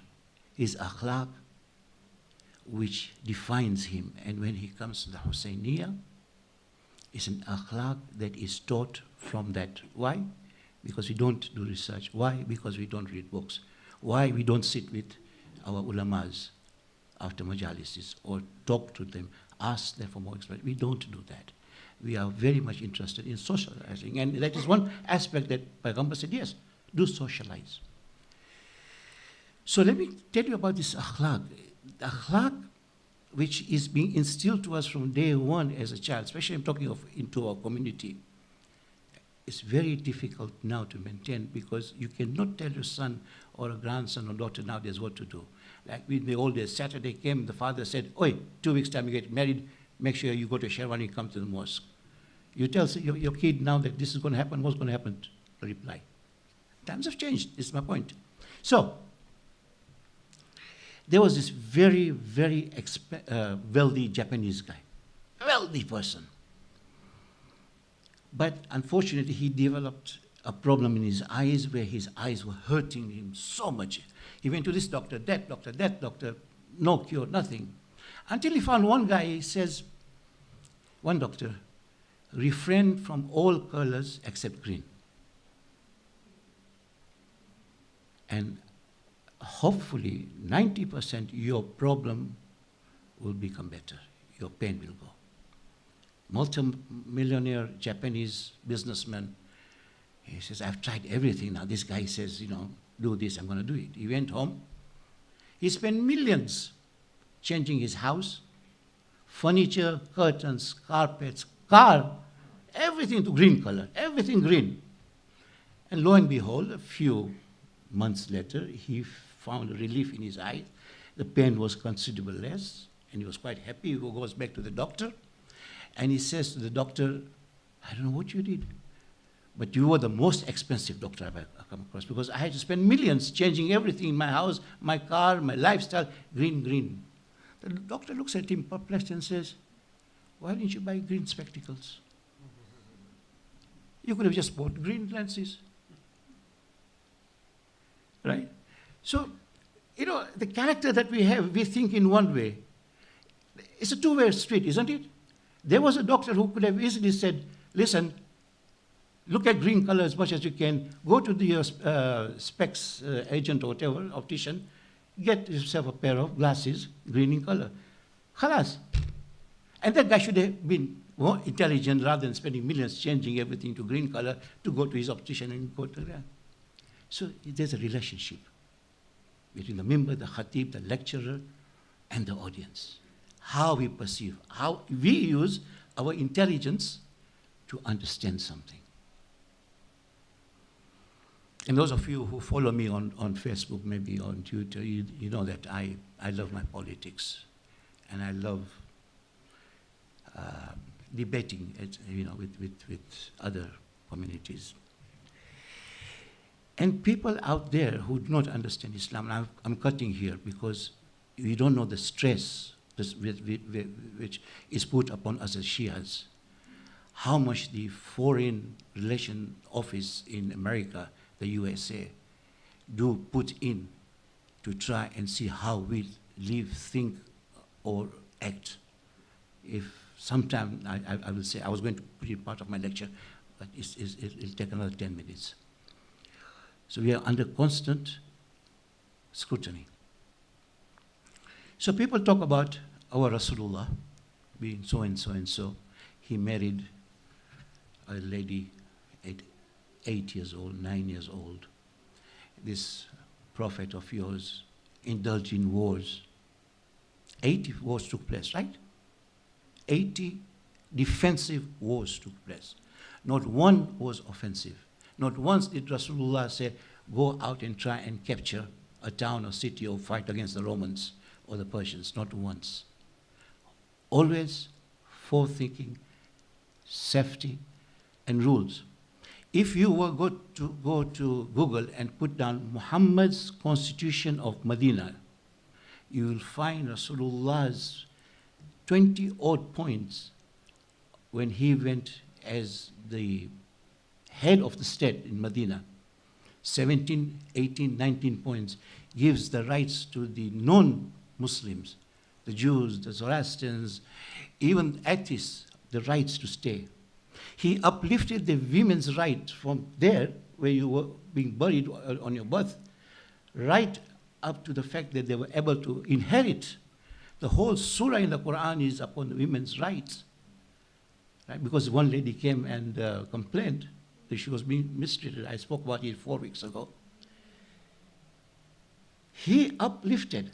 his akhlaq, which defines him. And when he comes to the Husseiniya, it's an akhlaq that is taught from that. Why? Because we don't do research. Why? Because we don't read books. Why? We don't sit with our ulamas after majalises or talk to them, ask them for more explanation. We don't do that. We are very much interested in socializing. And that is one aspect that Payghambar said, yes, do socialize. So let me tell you about this akhlaq. The akhlaq which is being instilled to us from day one as a child, especially I'm talking of into our community, it's very difficult now to maintain, because you cannot tell your son or a grandson or daughter nowadays what to do. Like in the old days, Saturday came, the father said, oi, 2 weeks time you get married, make sure you go to Sherwani, come to the mosque. You tell your kid now that this is going to happen, what's going to happen? Reply. Times have changed, is my point. So, there was this very, very wealthy Japanese guy, a wealthy person. But unfortunately, he developed a problem in his eyes where his eyes were hurting him so much. He went to this doctor, that doctor, no cure, nothing. Until he found one guy, he says, one doctor, refrain from all colors except green. And hopefully 90% your problem will become better. Your pain will go. Multi-millionaire Japanese businessman, he says, I've tried everything now. This guy says, you know, do this, I'm going to do it. He went home. He spent millions changing his house, furniture, curtains, carpets, car, everything to green color, everything green. And lo and behold, a few months later, he found a relief in his eye. The pain was considerably less, and he was quite happy. He goes back to the doctor, and he says to the doctor, I don't know what you did, but you were the most expensive doctor I've ever come across, because I had to spend millions changing everything in my house, my car, my lifestyle, green. The doctor looks at him perplexed and says, why didn't you buy green spectacles? You could have just bought green lenses. Right? So, the character that we have, we think in one way. It's a two-way street, isn't it? There was a doctor who could have easily said, listen, look at green color as much as you can, go to the specs agent or whatever, optician, get yourself a pair of glasses, green in color. Khalas. And that guy should have been more intelligent rather than spending millions changing everything to green color to go to his optician and go to that. So there's a relationship between the member, the khatib, the lecturer, and the audience. How we perceive, how we use our intelligence to understand something. And those of you who follow me on Facebook, maybe on Twitter, you know that I love my politics. And I love debating with other communities. And people out there who do not understand Islam, and I'm cutting here because you don't know the stress which is put upon us as Shias, how much the Foreign Relations Office in America, the USA, do put in to try and see how we live, think, or act. If sometime I will say, I was going to put it part of my lecture, but it'll take another 10 minutes. So we are under constant scrutiny. So people talk about our Rasulullah being so and so and so. He married a lady at 8 years old, 9 years old. This prophet of yours indulged in wars. 80 wars took place, right? 80 defensive wars took place. Not one was offensive. Not once did Rasulullah say, go out and try and capture a town or city or fight against the Romans or the Persians. Not once. Always forethinking, safety, and rules. If you were go to Google and put down Muhammad's Constitution of Medina, you will find Rasulullah's 20-odd points when he went as the head of the state in Medina. 17, 18, 19 points gives the rights to the non-Muslims, the Jews, the Zoroastrians, even atheists, the rights to stay. He uplifted the women's right from there, where you were being buried on your birth, right up to the fact that they were able to inherit. The whole surah in the Quran is upon the women's rights. Right? Because one lady came and complained that she was being mistreated. I spoke about it 4 weeks ago. He uplifted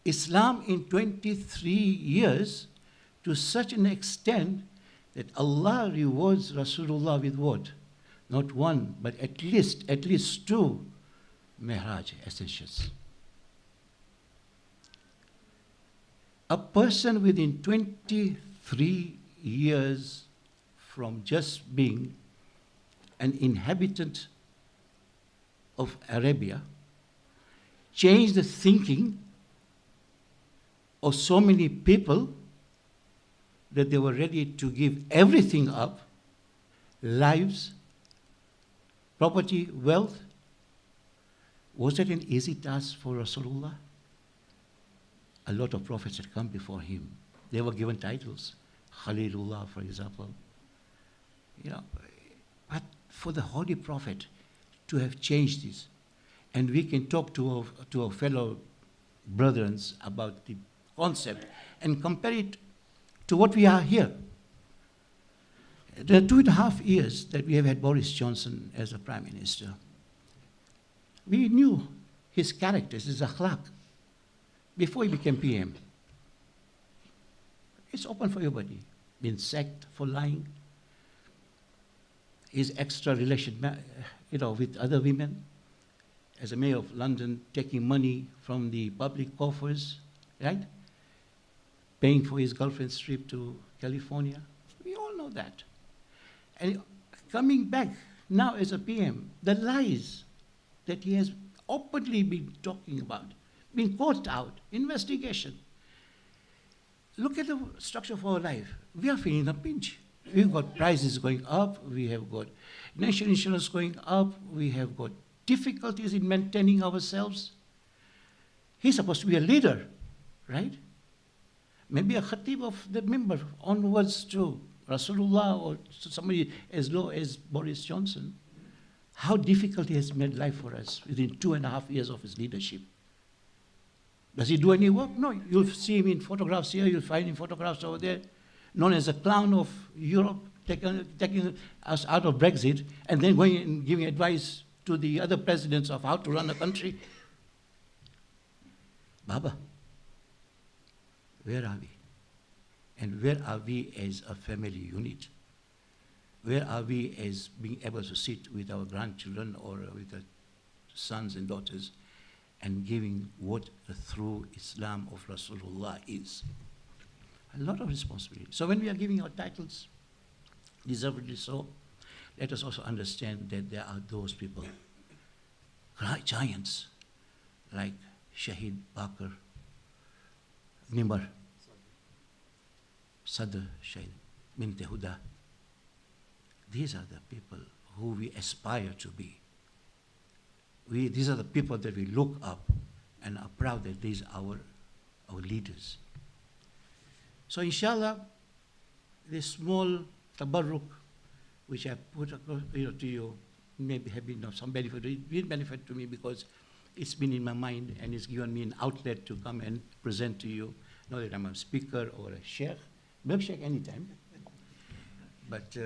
Islam in 23 years to such an extent that Allah rewards Rasulullah with what? Not one, but at least 2 Mi'raj essentials. A person within 23 years from just being an inhabitant of Arabia changed the thinking of so many people that they were ready to give everything up, lives, property, wealth. Was it an easy task for Rasulullah? A lot of prophets had come before him. They were given titles. Khalilullah, for example. But for the Holy Prophet to have changed this, and we can talk to our fellow brethren about the concept and compare it to what we are here. The 2.5 years that we have had Boris Johnson as a Prime Minister, we knew his characters, his akhlaq, before he became PM. It's open for everybody. Been sacked for lying. His extra relation, with other women. as a mayor of London, taking money from the public coffers, right? Paying for his girlfriend's trip to California. We all know that. And coming back now as a PM, the lies that he has openly been talking about, been caught out, investigation. Look at the structure of our life. We are feeling the pinch. We've got prices going up, we have got national insurance going up, we have got difficulties in maintaining ourselves. He's supposed to be a leader, right? Maybe a khatib of the member onwards to Rasulullah or to somebody as low as Boris Johnson. How difficult he has made life for us within 2.5 years of his leadership. Does he do any work? No, you'll see him in photographs here, you'll find him photographs over there, known as the clown of Europe, taking us out of Brexit, and then going and giving advice to the other presidents of how to run a country. Baba, where are we? And where are we as a family unit? Where are we as being able to sit with our grandchildren or with our sons and daughters and giving what the true Islam of Rasulullah is? A lot of responsibility. So when we are giving our titles, deservedly so, let us also understand that there are those people, giants, like Shahid Bakr, Nimar, Sadr Shahid, Minte Huda. These are the people who we aspire to be. These are the people that we look up and are proud that these are our leaders. So inshallah, this small tabarruk, which I put across, to you, maybe have been of some benefit. It will benefit to me because it's been in my mind and it's given me an outlet to come and present to you. Not that I'm a speaker or a sheikh, maybe sheikh anytime. But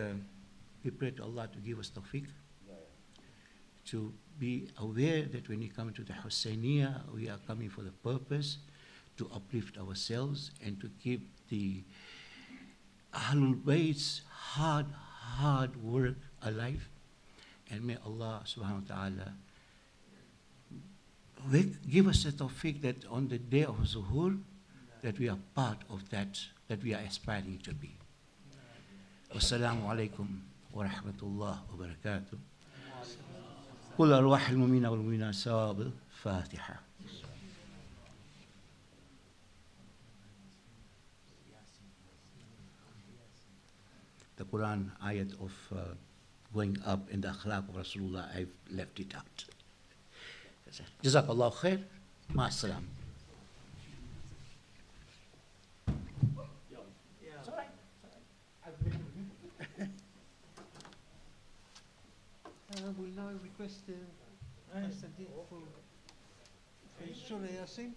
we pray to Allah to give us tawfiq, to be aware that when we come to the Husayniyah, we are coming for the purpose to uplift ourselves and to keep the Ahlul Bayt's hard work alive. And may Allah subhanahu wa ta'ala give us the tawfiq that on the day of Zuhur, that we are part of that we are aspiring to be. Wassalamu alaikum wa rahmatullah wa barakatuh. Qul arwah al-mu'mina wal-mu'mina sawab al-Fatiha. The Quran ayat of going up in the akhlaq of Rasulullah, I've left it out. Jazakallah khair. Ma'as-salam. We'll now request Pastor Dean for Surah Yasin.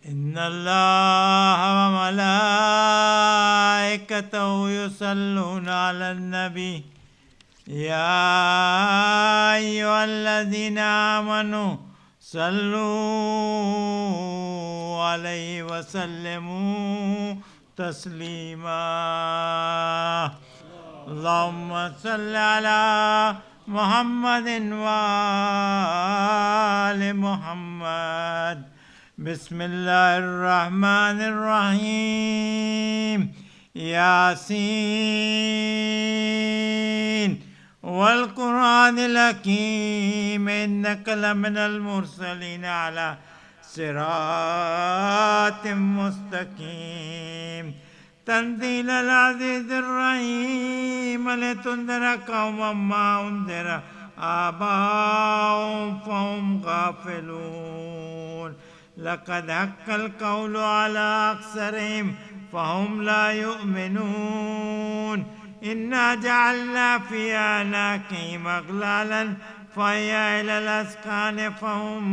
إن الله وملائكته يصلون على النبي يا أيها الذين آمنوا صلوا عليه وسلموا تسليما اللهم صل على محمد وآل محمد بسم الله الرحمن الرحيم ياسين والقرآن الحكيم إنك لمن المرسلين على صراط مستقيم تنزيل العزيز الرحيم ولتنذر قوما ما أنذر آباؤهم فهم غافلون لقد حق القول على أكثرهم فهم لا يؤمنون إنا جعلنا في أعناقهم أغلالا فهي إلى الأذقان فهم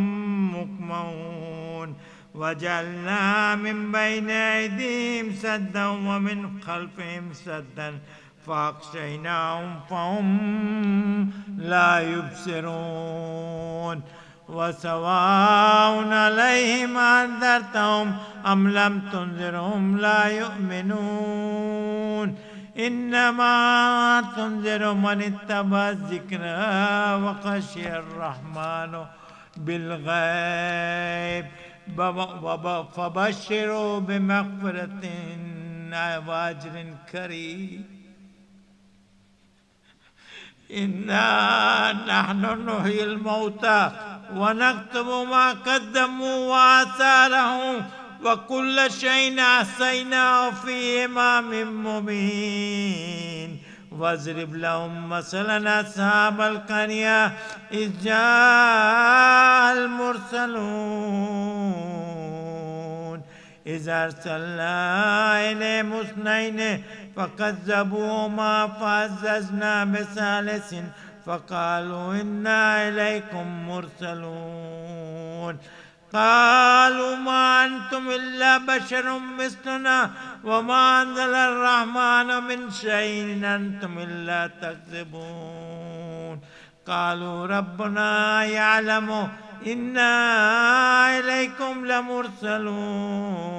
مقمحون وجعلنا من بين أيديهم سدا ومن خلفهم سدا فأغشيناهم فهم لا يبصرون وسواء عليهم أنذرتهم أم لم تنذرهم لا يؤمنون إنما تنذر من اتبع الذكر وخشي الرحمن بالغيب فبشروا بمغفرة وأجر كريم إنا نحن نحيي الموتى ونكتب ما قدموا وآثارهم وكل شيء أحصيناه في إمام مبين واضرب لهم مثلا أصحاب القرية إذ جاء المرسلون إذ أرسلنا إليهم اثنين فكذبوهما فعززنا بثالث فقالوا إنا إليكم مرسلون قالوا ما أنتم إلا بشر مثلنا وما أنزل الرحمن من شيء إن أنتم إلا تكذبون قالوا ربنا يعلم إنا إليكم لمرسلون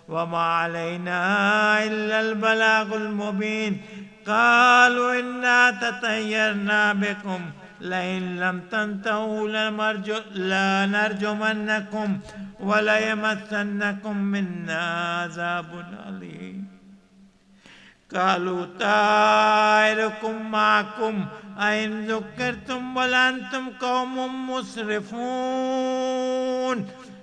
وما علينا إلا البلاغ المبين قالوا إنا تطيرنا بكم لئن لم تنتهوا لنرجمنكم وليمسنكم منا عذاب أليم قالوا طائركم معكم أئن ذكرتم بل أنتم قوم مسرفون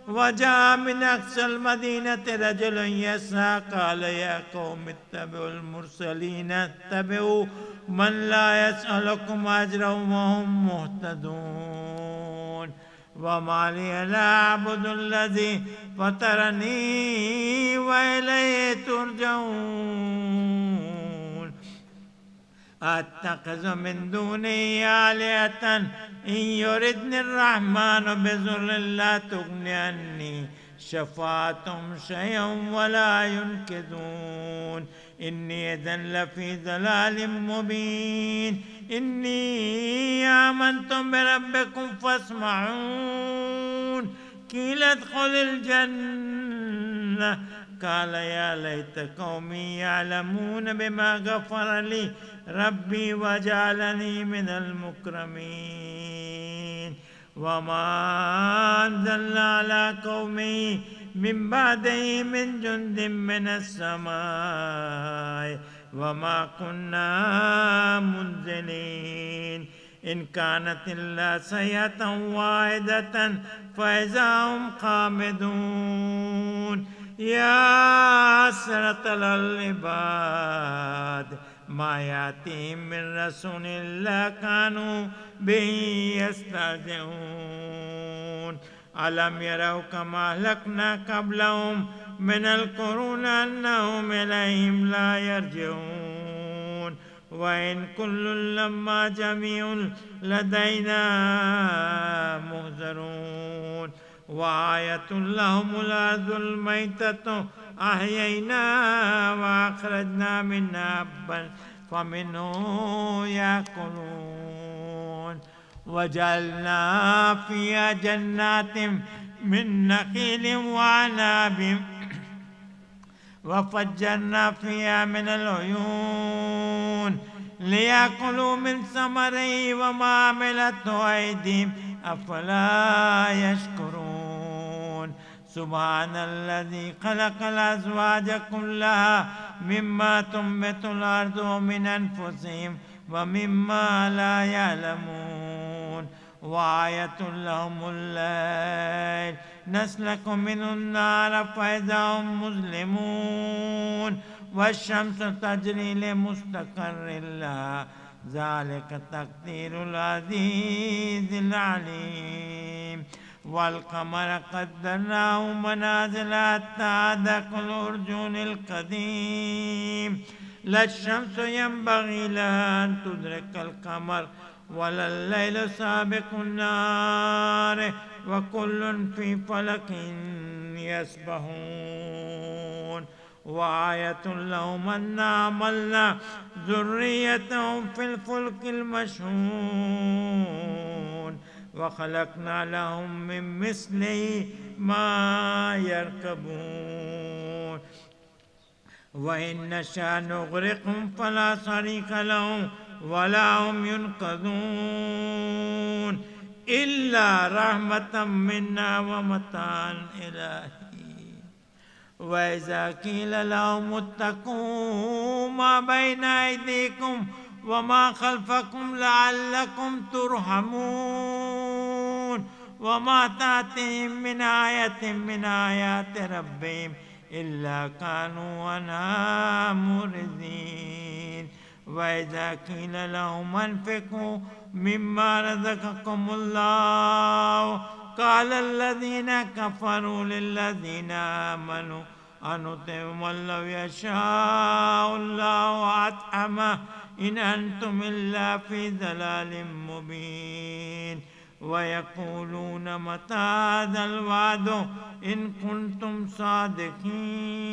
وجاء من أقصى المدينة رجل يسعى قال يا قوم اتبعوا المرسلين اتبعوا من لا يسألكم أجرا وهم مهتدون وما لي لا أعبد الذي فطرني وإليه ترجعون أتخذ من دونه آلهة إن يردني الرحمن بضر لا تغني عني شفاعتهم شيئا ولا ينقذون إني إذا لفي ضلال مبين إني آمنت بربكم فاسمعون قيل ادخل الجنة قال يا ليت قومي يعلمون بما غفر لي ربي وجعلني من المكرمين وما أنزلنا على قومه من بعده من جند من السماء وما كنا منزلين إن كانت إلا صيحة واحدة فإذا هم خامدون يا حسرة على العباد ما يأتيهم من رسول إلا كانوا به يستهزئون ألم يروا كما أهلكنا قبلهم من القرون أنهم إليهم لا يرجعون وإن كل لما جميع لدينا محضرون وآية لهم الأرض الميتة أحييناها وأخرجنا منها حبا فمنه يأكلون وجعلنا فيها جنات من نخيل وعناب وفجرنا فيها من العيون ليأكلوا من ثمره وما عملته أيديهم أفلا يشكرون سبحان الذي خلق الأزواج كلها مما تنبت الأرض ومن أنفسهم ومما لا يعلمون وآية لهم الليل نسلك منه النار فإذا هم مظلمون والشمس تجري لمستقر لها ذلك تقدير العزيز العليم والقمر قدرناه منازل حتى عاد كالعرجون القديم لا الشمس ينبغي لها أن تدرك القمر ولا الليل سابق النهار وكل في فلك يسبحون وآية لهم أنا حملنا ذريتهم في الفلك المشحون وخلقنا لهم من مثله ما يركبون وإن نشأ نغرقهم فلا صريخ لهم ولا هم ينقذون إلا رحمة منا ومتاعا إلى حين وإذا قيل لهم اتقوا ما بين أيديكم وما خلفكم لعلكم ترحمون وما تأتيهم من آية من آيات ربهم إلا كانوا عنها معرضين وإذا قيل لهم أنفقوا مما رزقكم الله قال الذين كفروا للذين آمنوا أنطعم من لو يشاء الله أطعمه إن أنتم إلا في ضلال مبين ويقولون متى هذا الوعد إن كنتم صادقين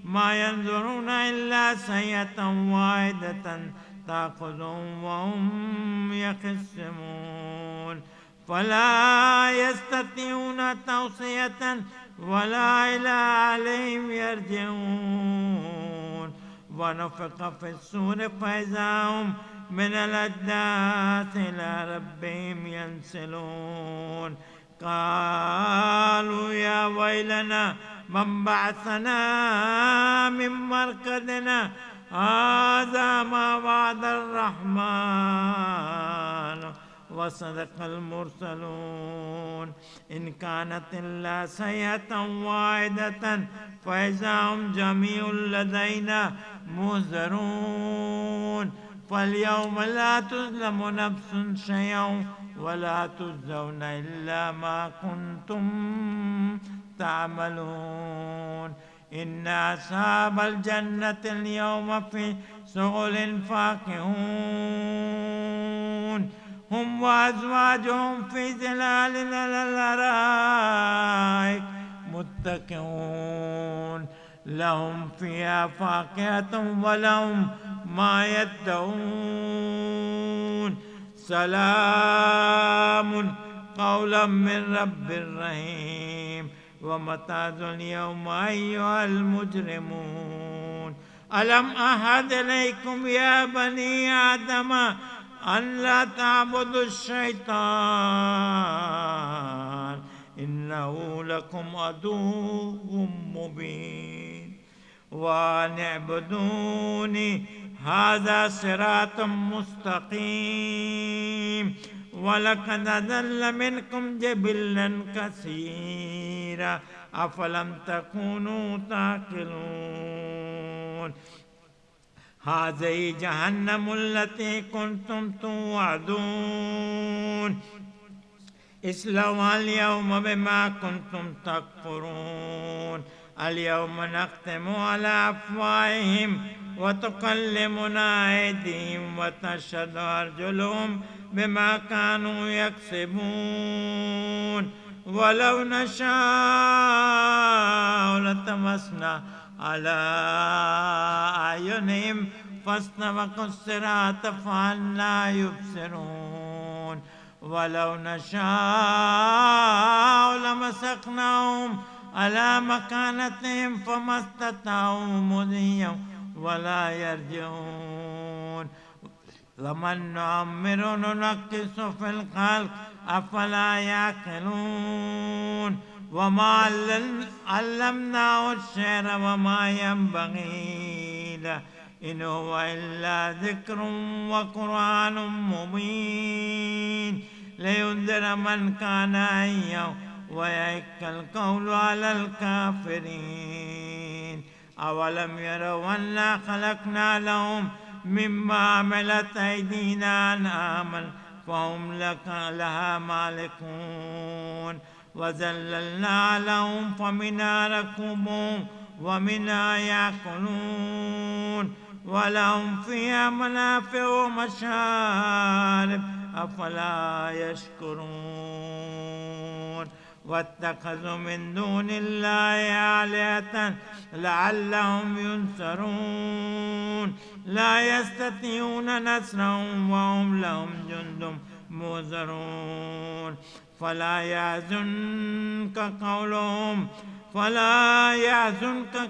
ما ينظرون إلا سيئة واحدة تأخذهم وهم يخصمون فلا يستطيعون توصية ولا إلى عليهم يرجعون ونفخ في الصور فإذا هم من الأجداث إلى ربهم ينسلون قالوا يا ويلنا من بعثنا من مرقدنا هذا ما وعد الرحمن وصدق المرسلون إن كانت إلا سيئة واحدة فإذا هم جميع لدينا محضرون فاليوم لا تظلم نفس شيئا ولا تجزون إلا ما كنتم تعملون إن أصحاب الجنة اليوم في شغل فاكهون هم وأزواجهم في ظلال على الأرائك متكئون لهم فيها فاكهة ولهم ما يدعون سلام قولا من رب رحيم ومتاز اليوم أيها المجرمون ألم أعهد إليكم يا بني آدم أن لا تعبدوا الشيطان إنه لكم عدو مبين وأن اعبدوني هذا صراط مستقيم ولقد أضل منكم جبلا كثيرا أفلم تكونوا تعقلون هذه جهنم التي كنتم توعدون اصلوها اليوم بما كنتم تكفرون اليوم نختم على أفواههم وتكلمنا أيديهم وتشهد أرجلهم بما كانوا يكسبون ولو نشاء لطمسنا على أعينهم فاستبقوا الصراط فهل لا يبصرون ولو نشاء لمسخناهم على مكانتهم فما استطاعوا مضيا ولا يرجعون ومن نعمر ننكس في الخلق أفلا يعقلون وما علمناه الشعر وما ينبغي له إن هو إلا ذكر وقرآن مبين لينذر من كان حيا ويحق القول على الكافرين أولم يروا أنا خلقنا لهم مما عملت أيدينا أنعاما فهم لها مالكون وذللنا لهم فمنها ركوبهم ومنها يأكلون ولهم فيها منافع ومشارب أفلا يشكرون واتخذوا من دون الله آلهة لعلهم ينصرون لا يستطيعون نصرهم وهم لهم جند منذرون فلا يحزنك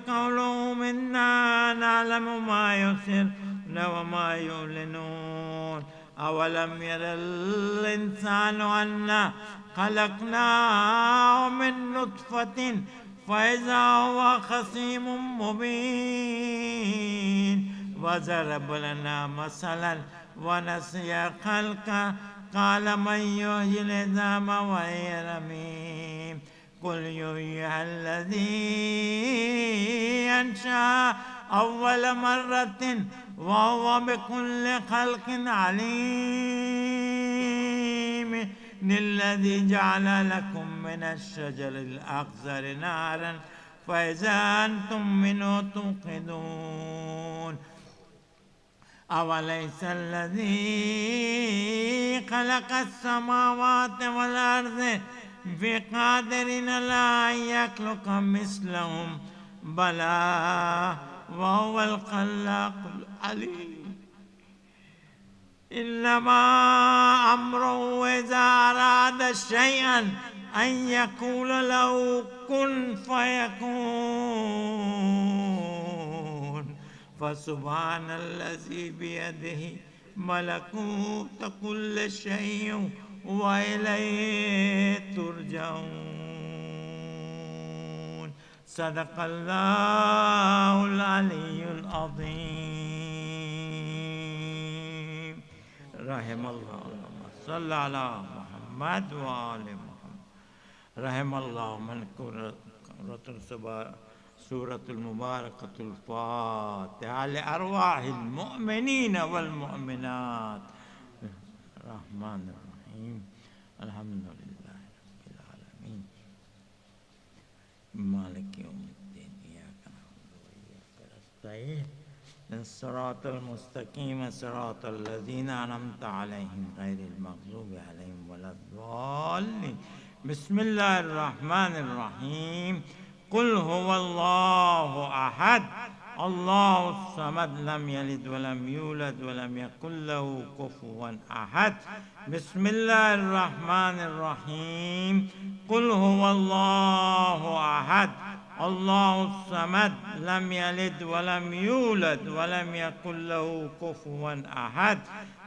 قولهم إنا نعلم ما يسرون وما يعلنون أولم ير الإنسان أنا خلقناه من نطفة فإذا هو خصيم مبين وضرب لنا مثلا ونسي خلقه قال من يحيي العظام وهي رميم قل يحييها الذي أنشأها أول مرة وهو بكل خلق عليم الذي جعل لكم من الشجر الأخضر نارا فإذا أنتم منه توقدون أوليس الذي خلق السماوات والأرض بقادر على أن يخلق مثلهم بلى وهو الخلاق العليم إنما أمره إذا أراد شيئا أن يقول له كن فيكون فسبحان الذي بيده ملكوت كل شيء وإليه ترجعون صدق الله العلي العظيم رحم الله صلى على محمد وآل محمد رحم الله من قرأت سورة المباركة الفاتحة لأرواح المؤمنين والمؤمنات الرحمن الرحيم الحمد لله رب العالمين مالك يوم الدين إياك نعبد وإياك نستعين الصراط المستقيم صراط الذين أنعمت عليهم غير المغضوب عليهم ولا الضالين بسم الله الرحمن الرحيم قل هو الله أحد الله الصمد لم يلد ولم يولد ولم يكن له كفوا أحد بسم الله الرحمن الرحيم قل هو الله أحد الله الصمد لم يلد ولم يولد ولم يكن له كفوا أحد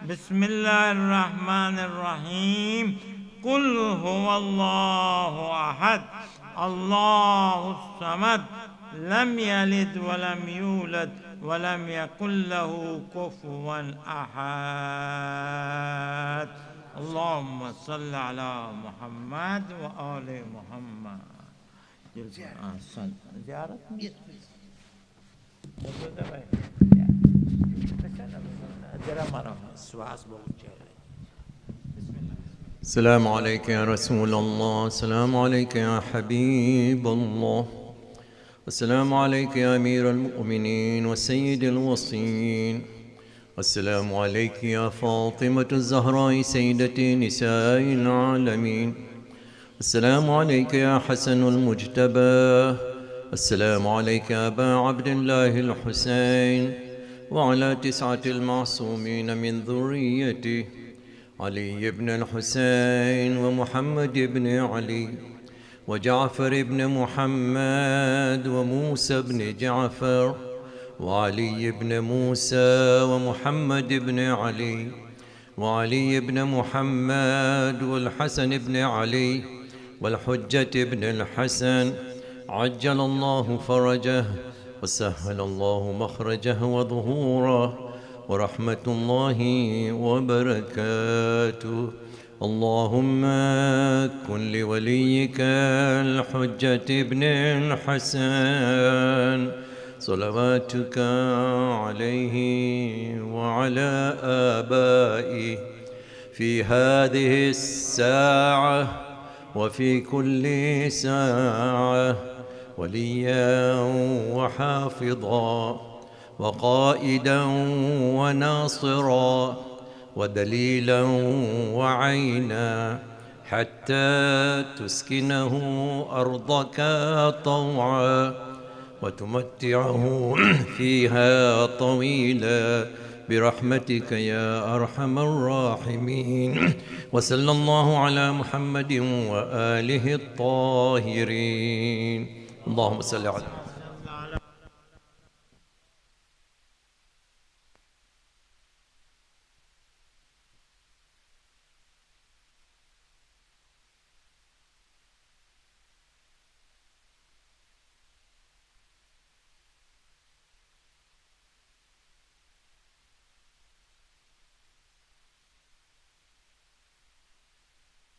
بسم الله الرحمن الرحيم قل هو الله أحد الله الصمد لم يلد ولم يولد ولم يكن له كفوا أحد اللهم صل على محمد وآل محمد زيارة السلام عليك يا رسول الله السلام عليك يا حبيب الله السلام عليك يا أمير المؤمنين وسيد الوصيين السلام عليك يا فاطمة الزهراء سيدة نساء العالمين السلام عليك يا حسن المجتبى السلام عليك أبا عبد الله الحسين وعلى 9 المعصومين من ذريته علي بن الحسين ومحمد بن علي وجعفر بن محمد وموسى بن جعفر وعلي بن موسى ومحمد بن علي وعلي بن محمد والحسن بن علي والحجة بن الحسن عجل الله فرجه وسهل الله مخرجه وظهوره ورحمة الله وبركاته اللهم كن لوليك الحجة بن الحسن صلواتك عليه وعلى آبائه في هذه الساعة وفي كل ساعة وليا وحافظا وقائدا وناصرا ودليلا وعينا حتى تسكنه أرضك طوعا وتمتعه فيها طويلا برحمتك يا أرحم الراحمين. وصلى الله على محمد وآله الطاهرين. اللهم صل على